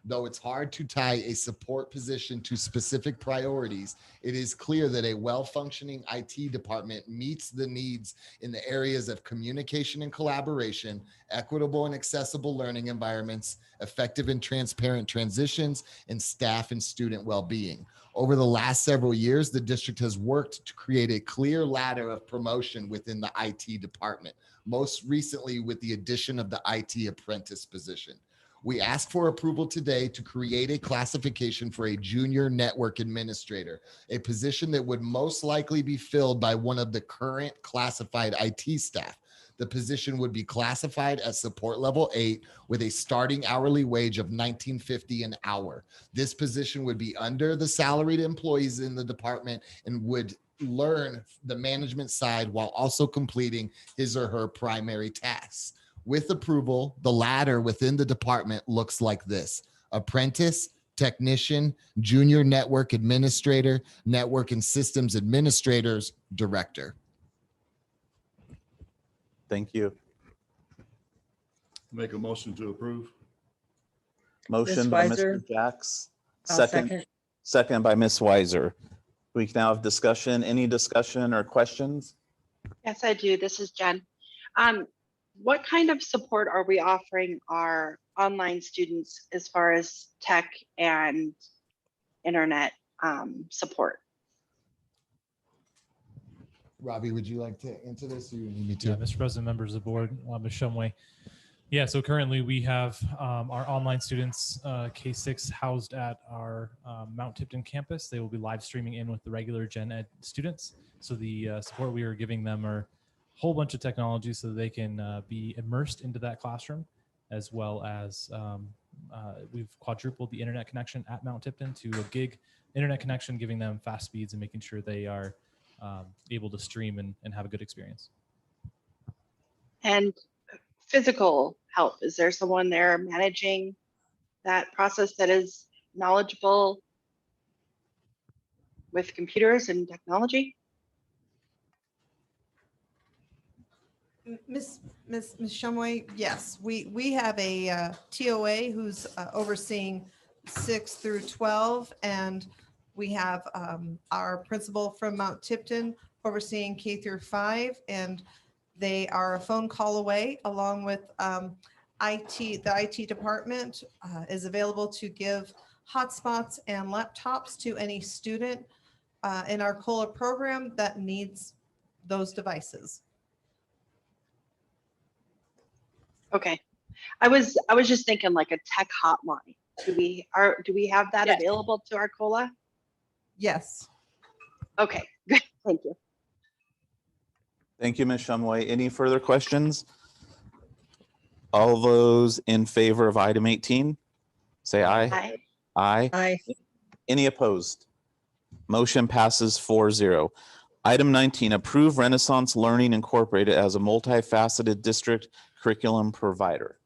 Speaker 14: Though it's hard to tie a support position to specific priorities, it is clear that a well-functioning IT department meets the needs in the areas of communication and collaboration, equitable and accessible learning environments, effective and transparent transitions, and staff and student well-being. Over the last several years, the district has worked to create a clear ladder of promotion within the IT department, most recently with the addition of the IT apprentice position. We ask for approval today to create a classification for a junior network administrator, a position that would most likely be filled by one of the current classified IT staff. The position would be classified as support level 8 with a starting hourly wage of $19.50 an hour. This position would be under the salaried employees in the department and would learn the management side while also completing his or her primary tasks. With approval, the ladder within the department looks like this: apprentice, technician, junior network administrator, network and systems administrators, director.
Speaker 5: Thank you.
Speaker 1: Make a motion to approve.
Speaker 5: Motion by
Speaker 9: Weiser.
Speaker 5: Mr. Jacks.
Speaker 9: I'll
Speaker 5: Second by Ms. Weiser. We can now have discussion. Any discussion or questions?
Speaker 2: Yes, I do. This is Jen. What kind of support are we offering our online students as far as tech and internet support?
Speaker 14: Robbie, would you like to answer this, or you need me
Speaker 12: Yeah,
Speaker 14: to?
Speaker 12: Mr. President, members of the board, Ms. Shumway. Yeah, so currently we have our online students, K-6, housed at our Mount Tipton campus. They will be live streaming in with the regular Gen Ed students. So the support we are giving them are a whole bunch of technology so that they can be immersed into that classroom, as well as we've quadrupled the internet connection at Mount Tipton to a gig internet connection, giving them fast speeds and making sure they are able to stream and have a good experience.
Speaker 2: And physical help, is there someone there managing that process that is knowledgeable with computers and technology?
Speaker 13: Miss Shumway, yes, we have a TOA who's overseeing 6 through 12, and we have our principal from Mount Tipton overseeing K through 5, and they are a phone call away, along with IT. The IT department is available to give hotspots and laptops to any student in our COLA program that needs those devices.
Speaker 2: Okay, I was just thinking like a tech hotline. Do we have that
Speaker 13: Yes.
Speaker 2: available to our COLA?
Speaker 13: Yes.
Speaker 2: Okay, good. Thank you.
Speaker 5: Thank you, Ms. Shumway. Any further questions? All those in favor of item 18, say aye.
Speaker 2: Hi.
Speaker 5: Aye.
Speaker 9: Aye.
Speaker 5: Any opposed? Motion passes 4-0. Item 19, approve Renaissance Learning Incorporated as a multifaceted district curriculum provider.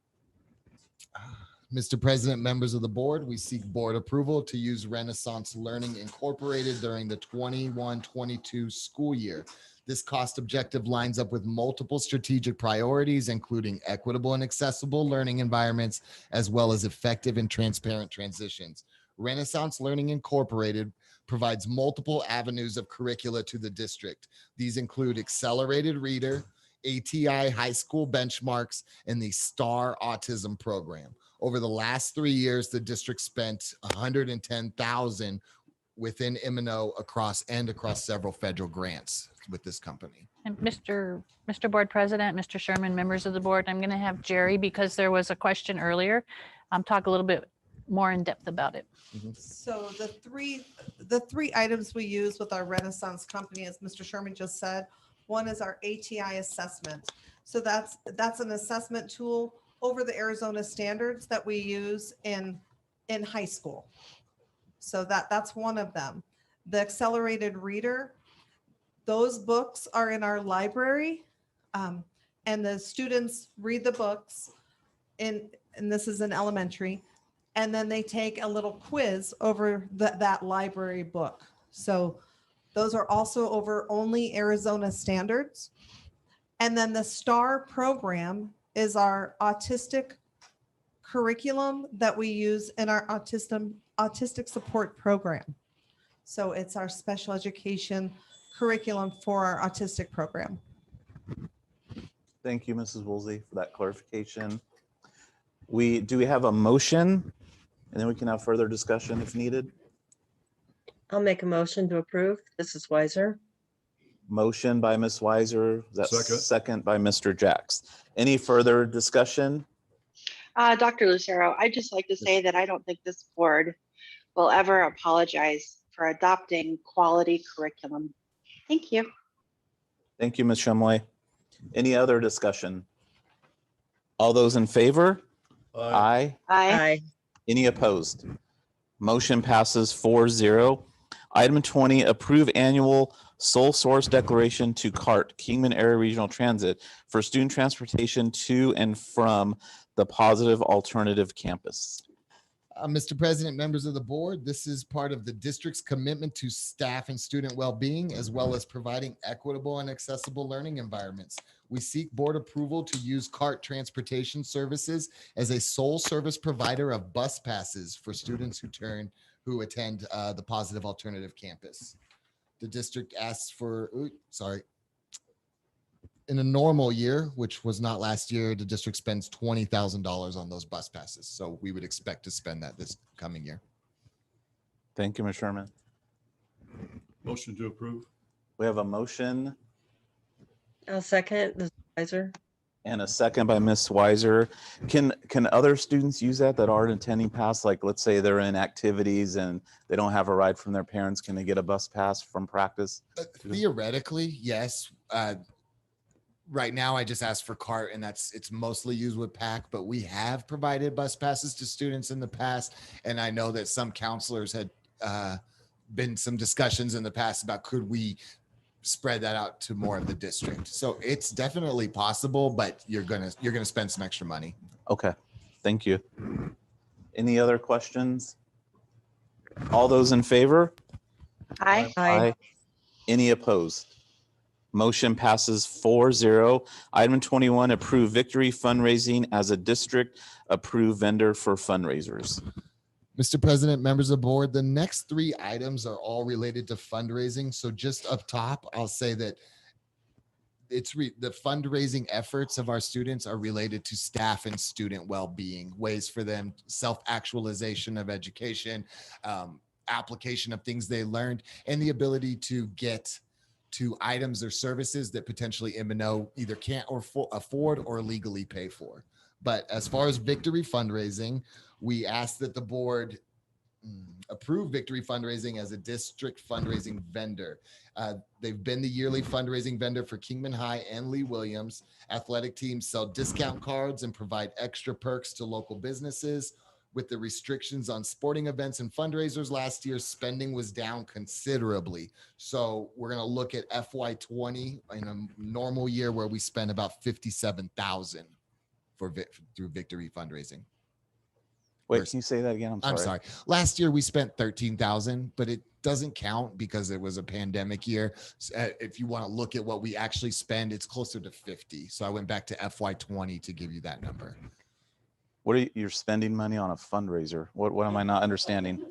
Speaker 14: Mr. President, members of the board, we seek board approval to use Renaissance Learning Incorporated during the 21-22 school year. This cost objective lines up with multiple strategic priorities, including equitable and accessible learning environments, as well as effective and transparent transitions. Renaissance Learning Incorporated provides multiple avenues of curricula to the district. These include accelerated reader, ATI high school benchmarks, and the STAR autism program. Over the last 3 years, the district spent $110,000 within M&O across several federal grants with this company.
Speaker 8: And Mr. Board President, Mr. Sherman, members of the board, I'm going to have Jerry, because there was a question earlier, talk a little bit more in depth about it.
Speaker 13: So the three items we use with our Renaissance company, as Mr. Sherman just said, one is our ATI assessment. So that's an assessment tool over the Arizona standards that we use in high school. So that's one of them. The accelerated reader, those books are in our library, and the students read the books and this is in elementary. And then they take a little quiz over that library book. So those are also over only Arizona standards. And then the STAR program is our autistic curriculum that we use in our autistic support program. So it's our special education curriculum for our autistic program.
Speaker 5: Thank you, Mrs. Woolsey, for that clarification. Do we have a motion? And then we can have further discussion if needed.
Speaker 9: I'll make a motion to approve. This is Weiser.
Speaker 5: Motion by Ms. Weiser,
Speaker 1: Second.
Speaker 5: second by Mr. Jacks. Any further discussion?
Speaker 2: Dr. Lucero, I'd just like to say that I don't think this board will ever apologize for adopting quality curriculum. Thank you.
Speaker 5: Thank you, Ms. Shumway. Any other discussion? All those in favor? Aye.
Speaker 2: Aye.
Speaker 5: Any opposed? Motion passes 4-0. Item 20, approve annual sole source declaration to CART, Kingman Area Regional Transit, for student transportation to and from the Positive Alternative Campus.
Speaker 14: Mr. President, members of the board, this is part of the district's commitment to staff and student well-being, as well as providing equitable and accessible learning environments. We seek board approval to use CART Transportation Services as a sole service provider of bus passes for students who attend the Positive Alternative Campus. The district asks for, in a normal year, which was not last year, the district spends $20,000 on those bus passes. So we would expect to spend that this coming year.
Speaker 5: Thank you, Ms. Sherman.
Speaker 1: Motion to approve.
Speaker 5: We have a motion
Speaker 9: I'll second. This is Weiser.
Speaker 5: and a second by Ms. Weiser. Can other students use that aren't attending pass? Like, let's say they're in activities and they don't have a ride from their parents. Can they get a bus pass from practice?
Speaker 14: Theoretically, yes. Right now, I just asked for CART, and it's mostly used with PAC, but we have provided bus passes to students in the past. And I know that some counselors had been some discussions in the past about could we spread that out to more of the district. So it's definitely possible, but you're gonna spend some extra money.
Speaker 5: Okay, thank you. Any other questions? All those in favor?
Speaker 2: Aye.
Speaker 9: Aye.
Speaker 5: Any opposed? Motion passes 4-0. Item 21, approve Victory Fundraising as a district approved vendor for fundraisers.
Speaker 14: Mr. President, members of the board, the next three items are all related to fundraising. So just up top, I'll say that the fundraising efforts of our students are related to staff and student well-being, ways for them, self-actualization of education, application of things they learned, and the ability to get to items or services that potentially M&O either can't afford or legally pay for. But as far as Victory Fundraising, we ask that the board approve Victory Fundraising as a district fundraising vendor. They've been the yearly fundraising vendor for Kingman High and Lee Williams. Athletic teams sell discount cards and provide extra perks to local businesses. With the restrictions on sporting events and fundraisers last year, spending was down considerably. So we're going to look at FY20 in a normal year where we spend about $57,000 through Victory Fundraising.
Speaker 5: Wait, can you say that again?
Speaker 14: I'm sorry. Last year we spent $13,000, but it doesn't count because it was a pandemic year. If you want to look at what we actually spend, it's closer to 50. So I went back to FY20 to give you that number.
Speaker 5: What are you're spending money on a fundraiser? What am I not understanding?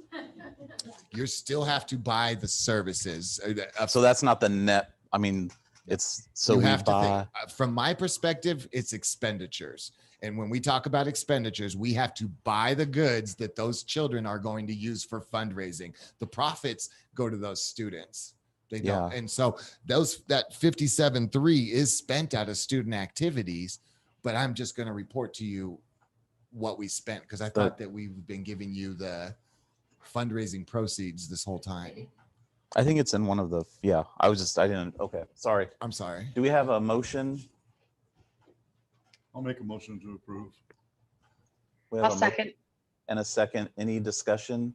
Speaker 14: You still have to buy the services.
Speaker 5: So that's not the net. I mean, it's so
Speaker 14: you
Speaker 5: we
Speaker 14: have to
Speaker 5: buy.
Speaker 14: think, from my perspective, it's expenditures. And when we talk about expenditures, we have to buy the goods that those children are going to use for fundraising. The profits go to those students. They don't. And so that 57.3 is spent out of student activities, but I'm just going to report to you what we spent because I thought that we've been giving you the fundraising proceeds this whole time.
Speaker 5: I think it's in one of the, I didn't, okay, sorry.
Speaker 14: I'm sorry.
Speaker 5: Do we have a motion?
Speaker 1: I'll make a motion to approve.
Speaker 5: We have
Speaker 2: I'll
Speaker 5: a
Speaker 2: second.
Speaker 5: And a second. Any discussion?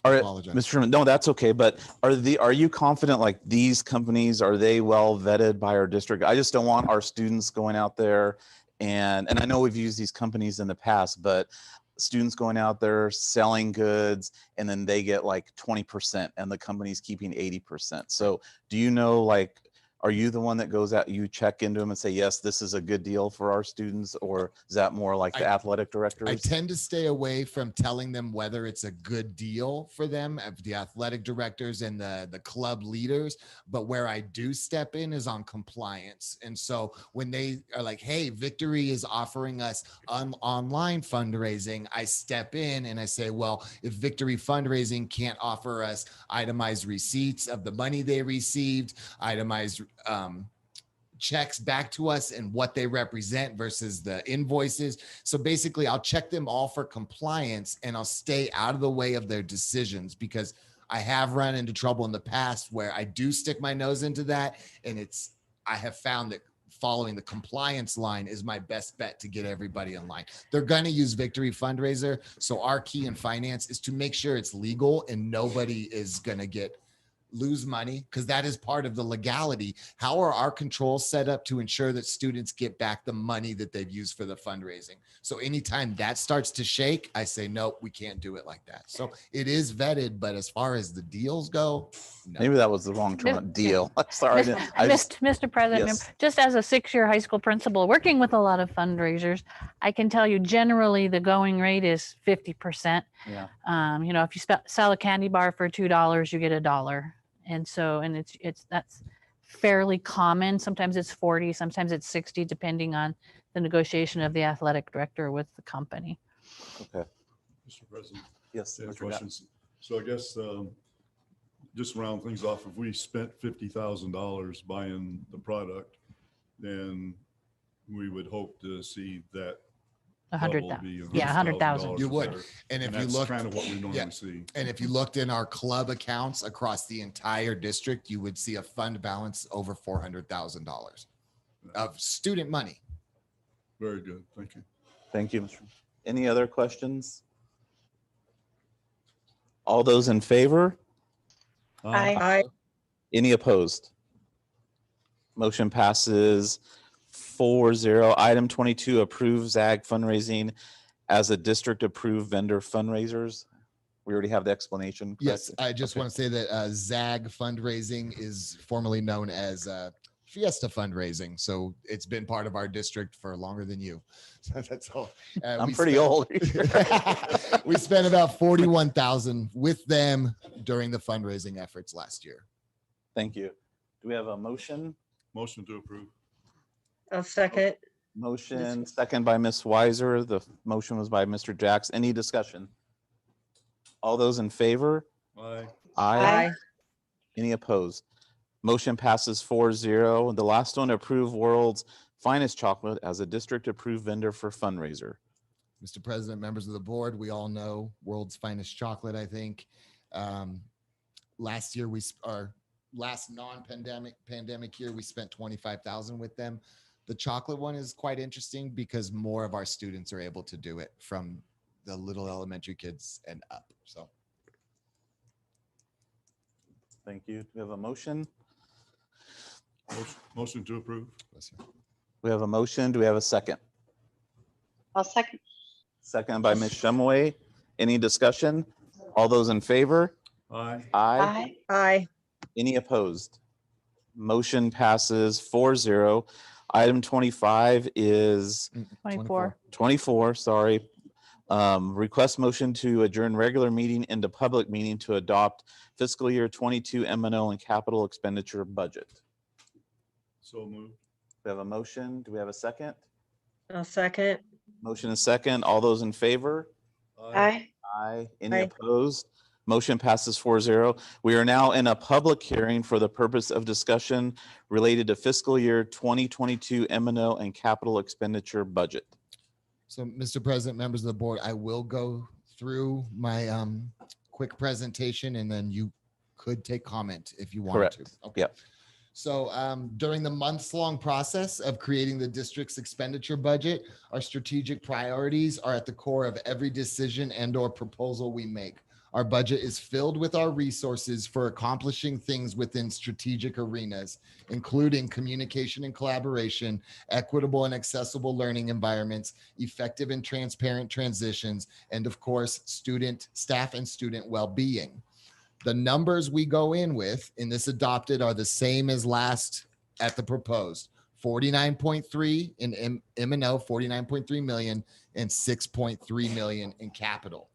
Speaker 14: I
Speaker 5: All right,
Speaker 14: apologize.
Speaker 5: Mr. Sherman, no, that's okay. But are you confident like these companies, are they well vetted by our district? I just don't want our students going out there and I know we've used these companies in the past, but students going out there selling goods, and then they get like 20% and the company's keeping 80%. So do you know, like, are you the one that goes out, you check into them and say, yes, this is a good deal for our students? Or is that more like the athletic directors?
Speaker 14: I tend to stay away from telling them whether it's a good deal for them, the athletic directors and the club leaders. But where I do step in is on compliance. And so when they are like, hey, Victory is offering us online fundraising, I step in and I say, well, if Victory Fundraising can't offer us itemized receipts of the money they received, itemized checks back to us and what they represent versus the invoices. So basically I'll check them all for compliance and I'll stay out of the way of their decisions, because I have run into trouble in the past where I do stick my nose into that. And I have found that following the compliance line is my best bet to get everybody in line. They're going to use Victory Fundraiser. So our key in finance is to make sure it's legal and nobody is going to lose money, because that is part of the legality. How are our controls set up to ensure that students get back the money that they've used for the fundraising? So anytime that starts to shake, I say, nope, we can't do it like that. So it is vetted, but as far as the deals go, no.
Speaker 5: Maybe that was the wrong term, deal. Sorry.
Speaker 8: Mr. President,
Speaker 5: Yes.
Speaker 8: just as a 6-year high school principal working with a lot of fundraisers, I can tell you generally the going rate is 50%.
Speaker 5: Yeah.
Speaker 8: You know, if you sell a candy bar for $2, you get $1. And so, and that's fairly common. Sometimes it's 40, sometimes it's 60, depending on the negotiation of the athletic director with the company.
Speaker 5: Okay.
Speaker 1: Mr. President.
Speaker 5: Yes.
Speaker 1: I have questions. So I guess just round things off, if we spent $50,000 buying the product, then we would hope to see that
Speaker 8: 100,000. Yeah, 100,000.
Speaker 14: You would. And if you look,
Speaker 1: kind of what we normally see.
Speaker 14: And if you looked in our club accounts across the entire district, you would see a fund balance over $400,000 of student money.
Speaker 1: Very good. Thank you.
Speaker 5: Thank you. Any other questions? All those in favor?
Speaker 2: Aye.
Speaker 5: Any opposed? Motion passes 4-0. Item 22, approve ZAG fundraising as a district approved vendor fundraisers. We already have the explanation. Correct?
Speaker 14: Yes, I just want to say that ZAG fundraising is formerly known as Fiesta fundraising. So it's been part of our district for longer than you. So that's all.
Speaker 5: I'm pretty old.
Speaker 14: We spent about $41,000 with them during the fundraising efforts last year.
Speaker 5: Thank you. Do we have a motion?
Speaker 1: Motion to approve.
Speaker 9: I'll second.
Speaker 5: Motion second by Ms. Weiser. The motion was by Mr. Jacks. Any discussion? All those in favor?
Speaker 1: Aye.
Speaker 9: Aye.
Speaker 5: Any opposed? Motion passes 4-0. The last one, approve World's Finest Chocolate as a district approved vendor for fundraiser.
Speaker 14: Mr. President, members of the board, we all know World's Finest Chocolate, I think. Last year, our last non-pandemic year, we spent $25,000 with them. The chocolate one is quite interesting because more of our students are able to do it from the little elementary kids and up. So.
Speaker 5: Thank you. Do we have a motion?
Speaker 1: Motion to approve.
Speaker 5: We have a motion. Do we have a second?
Speaker 2: I'll second.
Speaker 5: Second by Ms. Shumway. Any discussion? All those in favor?
Speaker 1: Aye.
Speaker 5: Aye.
Speaker 9: Aye.
Speaker 5: Any opposed? Motion passes 4-0. Item 25 is 24, sorry. Request motion to adjourn regular meeting into public meeting to adopt fiscal year 22 M&O and capital expenditure budget.
Speaker 1: So moved.
Speaker 5: We have a motion. Do we have a second?
Speaker 9: I'll second.
Speaker 5: Motion is second. All those in favor?
Speaker 2: Aye.
Speaker 5: Aye. Any
Speaker 9: Aye.
Speaker 5: opposed? Motion passes 4-0. We are now in a public hearing for the purpose of discussion related to fiscal year 2022 M&O and capital expenditure budget.
Speaker 14: So, Mr. President, members of the board, I will go through my quick presentation and then you could take comment if you want to. Okay.
Speaker 5: Yep.
Speaker 14: So during the months-long process of creating the district's expenditure budget, our strategic priorities are at the core of every decision and/or proposal we make. Our budget is filled with our resources for accomplishing things within strategic arenas, including communication and collaboration, equitable and accessible learning environments, effective and transparent transitions, and of course, staff and student well-being. The numbers we go in with in this adopted are the same as last at the proposed. 49.3 in M&O, 49.3 million, and 6.3 million in capital.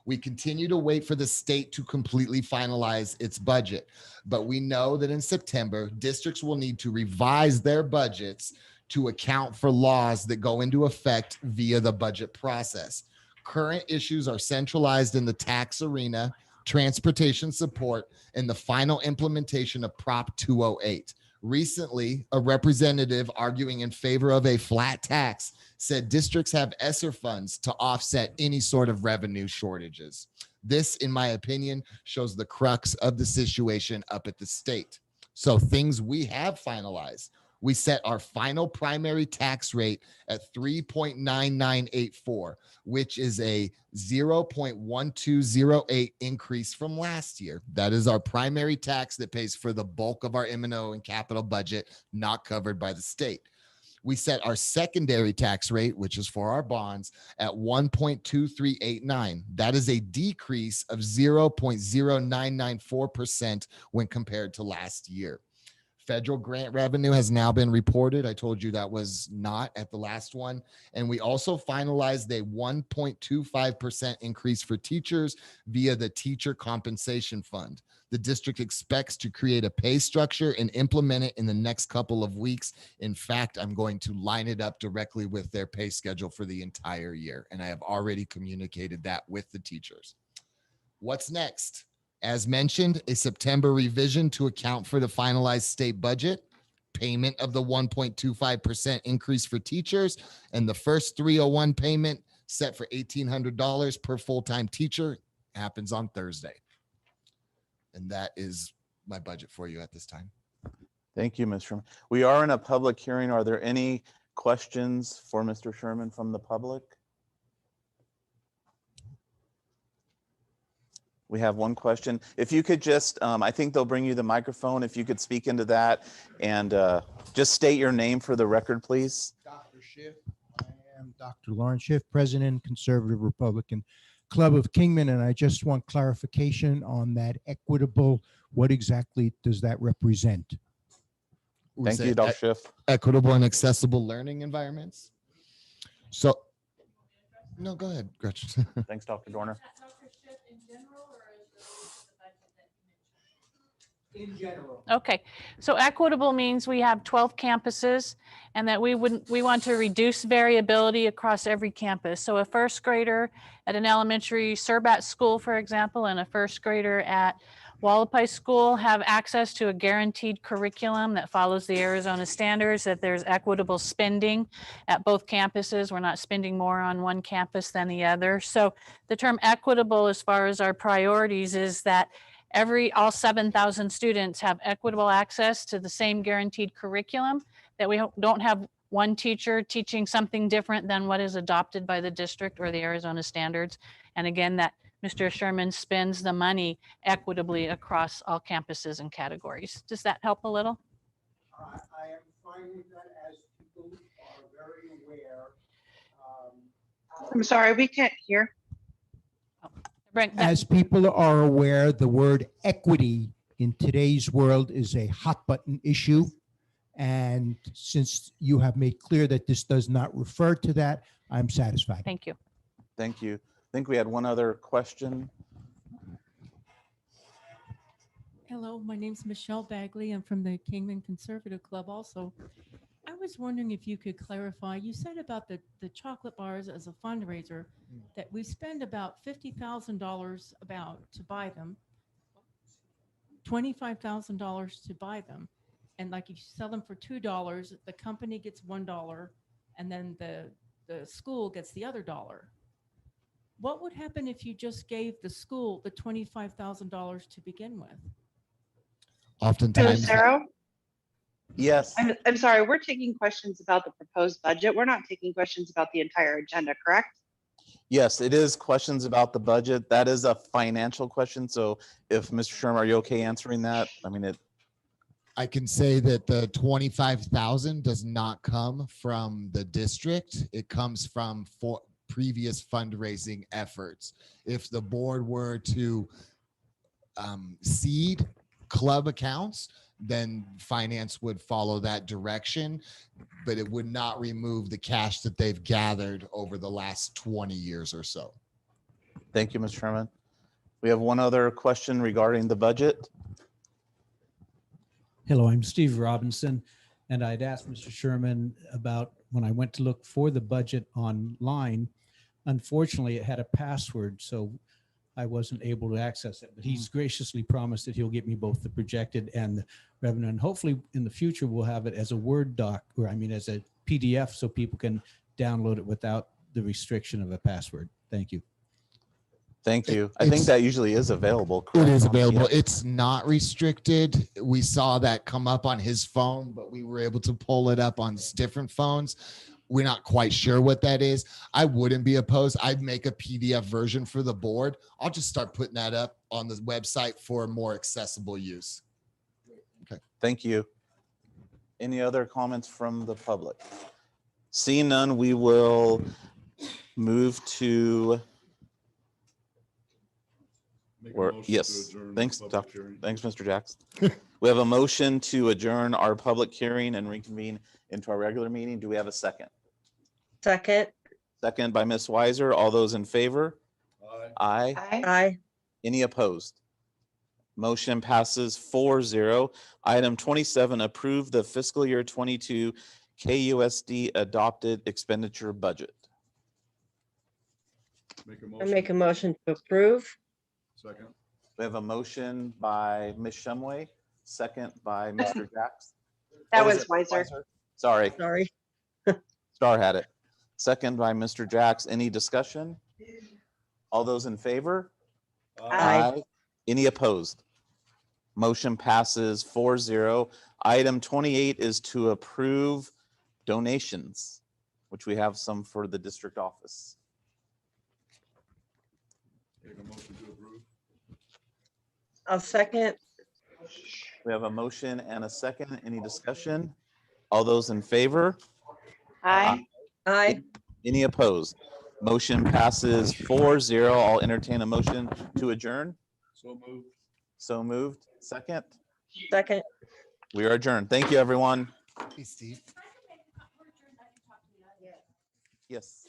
Speaker 14: We continue to wait for the state to completely finalize its budget, but we know that in September, districts will need to revise their budgets to account for laws that go into effect via the budget process. Current issues are centralized in the tax arena, transportation support, and the final implementation of Prop 208. Recently, a representative arguing in favor of a flat tax said districts have ESSER funds to offset any sort of revenue shortages. This, in my opinion, shows the crux of the situation up at the state. So things we have finalized. We set our final primary tax rate at 3.9984, which is a 0.1208 increase from last year. That is our primary tax that pays for the bulk of our M&O and capital budget, not covered by the state. We set our secondary tax rate, which is for our bonds, at 1.2389. That is a decrease of 0.0994% when compared to last year. Federal grant revenue has now been reported. I told you that was not at the last one. And we also finalized a 1.25% increase for teachers via the Teacher Compensation Fund. The district expects to create a pay structure and implement it in the next couple of weeks. In fact, I'm going to line it up directly with their pay schedule for the entire year. And I have already communicated that with the teachers. What's next? As mentioned, a September revision to account for the finalized state budget, payment of the 1.25% increase for teachers, and the first 301 payment set for $1,800 per full-time teacher happens on Thursday. And that is my budget for you at this time.
Speaker 5: Thank you, Ms. Sherman. We are in a public hearing. Are there any questions for Mr. Sherman from the public? We have one question. If you could just, I think they'll bring you the microphone. If you could speak into that and just state your name for the record, please.
Speaker 15: Dr. Schiff. I am Dr. Lawrence Schiff, President, Conservative Republican Club of Kingman, and I just want clarification on that equitable. What exactly does that represent?
Speaker 5: Thank you, Dr. Schiff.
Speaker 14: Equitable and accessible learning environments. So, no, go ahead, Gretchen.
Speaker 5: Thanks, Dr. Dorner.
Speaker 15: In general.
Speaker 8: Okay, so equitable means we have 12 campuses and that we want to reduce variability across every campus. So a first grader at an elementary Serbat school, for example, and a first grader at Wallapai School have access to a guaranteed curriculum that follows the Arizona standards, that there's equitable spending at both campuses. We're not spending more on one campus than the other. So the term equitable, as far as our priorities, is that all 7,000 students have equitable access to the same guaranteed curriculum, that we don't have one teacher teaching something different than what is adopted by the district or the Arizona standards. And again, that Mr. Sherman spends the money equitably across all campuses and categories. Does that help a little?
Speaker 15: I am finding that as people are very aware.
Speaker 2: I'm sorry, we can't hear.
Speaker 15: As people are aware, the word equity in today's world is a hot button issue. And since you have made clear that this does not refer to that, I'm satisfied.
Speaker 8: Thank you.
Speaker 5: Thank you. I think we had one other question.
Speaker 16: Hello, my name's Michelle Bagley. I'm from the Kingman Conservative Club also. I was wondering if you could clarify, you said about the chocolate bars as a fundraiser, that we spend about $50,000 to buy them, $25,000 to buy them. And like if you sell them for $2, the company gets $1 and then the school gets the other dollar. What would happen if you just gave the school the $25,000 to begin with?
Speaker 14: Oftentimes.
Speaker 5: Yes.
Speaker 2: I'm sorry, we're taking questions about the proposed budget. We're not taking questions about the entire agenda, correct?
Speaker 5: Yes, it is questions about the budget. That is a financial question. So if Mr. Sherman, are you okay answering that? I mean,
Speaker 14: I can say that the 25,000 does not come from the district. It comes from previous fundraising efforts. If the board were to seed club accounts, then finance would follow that direction, but it would not remove the cash that they've gathered over the last 20 years or so.
Speaker 5: Thank you, Mr. Sherman. We have one other question regarding the budget.
Speaker 17: Hello, I'm Steve Robinson, and I'd asked Mr. Sherman about when I went to look for the budget online. Unfortunately, it had a password, so I wasn't able to access it, but he's graciously promised that he'll get me both the projected and the revenue. And hopefully in the future, we'll have it as a Word doc, or I mean, as a PDF, so people can download it without the restriction of a password. Thank you.
Speaker 5: Thank you. I think that usually is available.
Speaker 14: It
Speaker 5: correct?
Speaker 14: is available.
Speaker 5: Yeah.
Speaker 14: It's not restricted. We saw that come up on his phone, but we were able to pull it up on different phones. We're not quite sure what that is. I wouldn't be opposed. I'd make a PDF version for the board. I'll just start putting that up on the website for more accessible use.
Speaker 5: Okay. Thank you. Any other comments from the public? Seeing none, we will move to. Yes, thanks, thanks, Mr. Jackson. We have a motion to adjourn our public hearing and reconvene into our regular meeting. Do we have a second?
Speaker 9: Second.
Speaker 5: Second by Ms. Weiser. All those in favor? Aye.
Speaker 9: Aye.
Speaker 5: Any opposed? Motion passes 4-0. Item 27, approve the fiscal year 22 KUSD adopted expenditure budget.
Speaker 9: I make a motion to approve.
Speaker 1: Second.
Speaker 5: We have a motion by Ms. Shumway, second by Mr. Jackson.
Speaker 2: That
Speaker 5: was
Speaker 2: was
Speaker 5: it
Speaker 2: Weiser.
Speaker 5: Sorry.
Speaker 9: Sorry.
Speaker 5: Star had it. Second by Mr. Jacks. Any discussion? All those in favor?
Speaker 9: Aye.
Speaker 5: Any opposed? Motion passes 4-0. Item 28 is to approve donations, which we have some for the district office.
Speaker 1: Make a motion to approve.
Speaker 9: I'll second.
Speaker 5: We have a motion and a second. Any discussion? All those in favor?
Speaker 2: Aye.
Speaker 9: Aye.
Speaker 5: Any opposed? Motion passes 4-0. I'll entertain a motion to adjourn.
Speaker 1: So moved.
Speaker 5: So moved. Second.
Speaker 9: Second.
Speaker 5: We are adjourned. Thank you, everyone.
Speaker 14: Hey, Steve.
Speaker 5: Yes.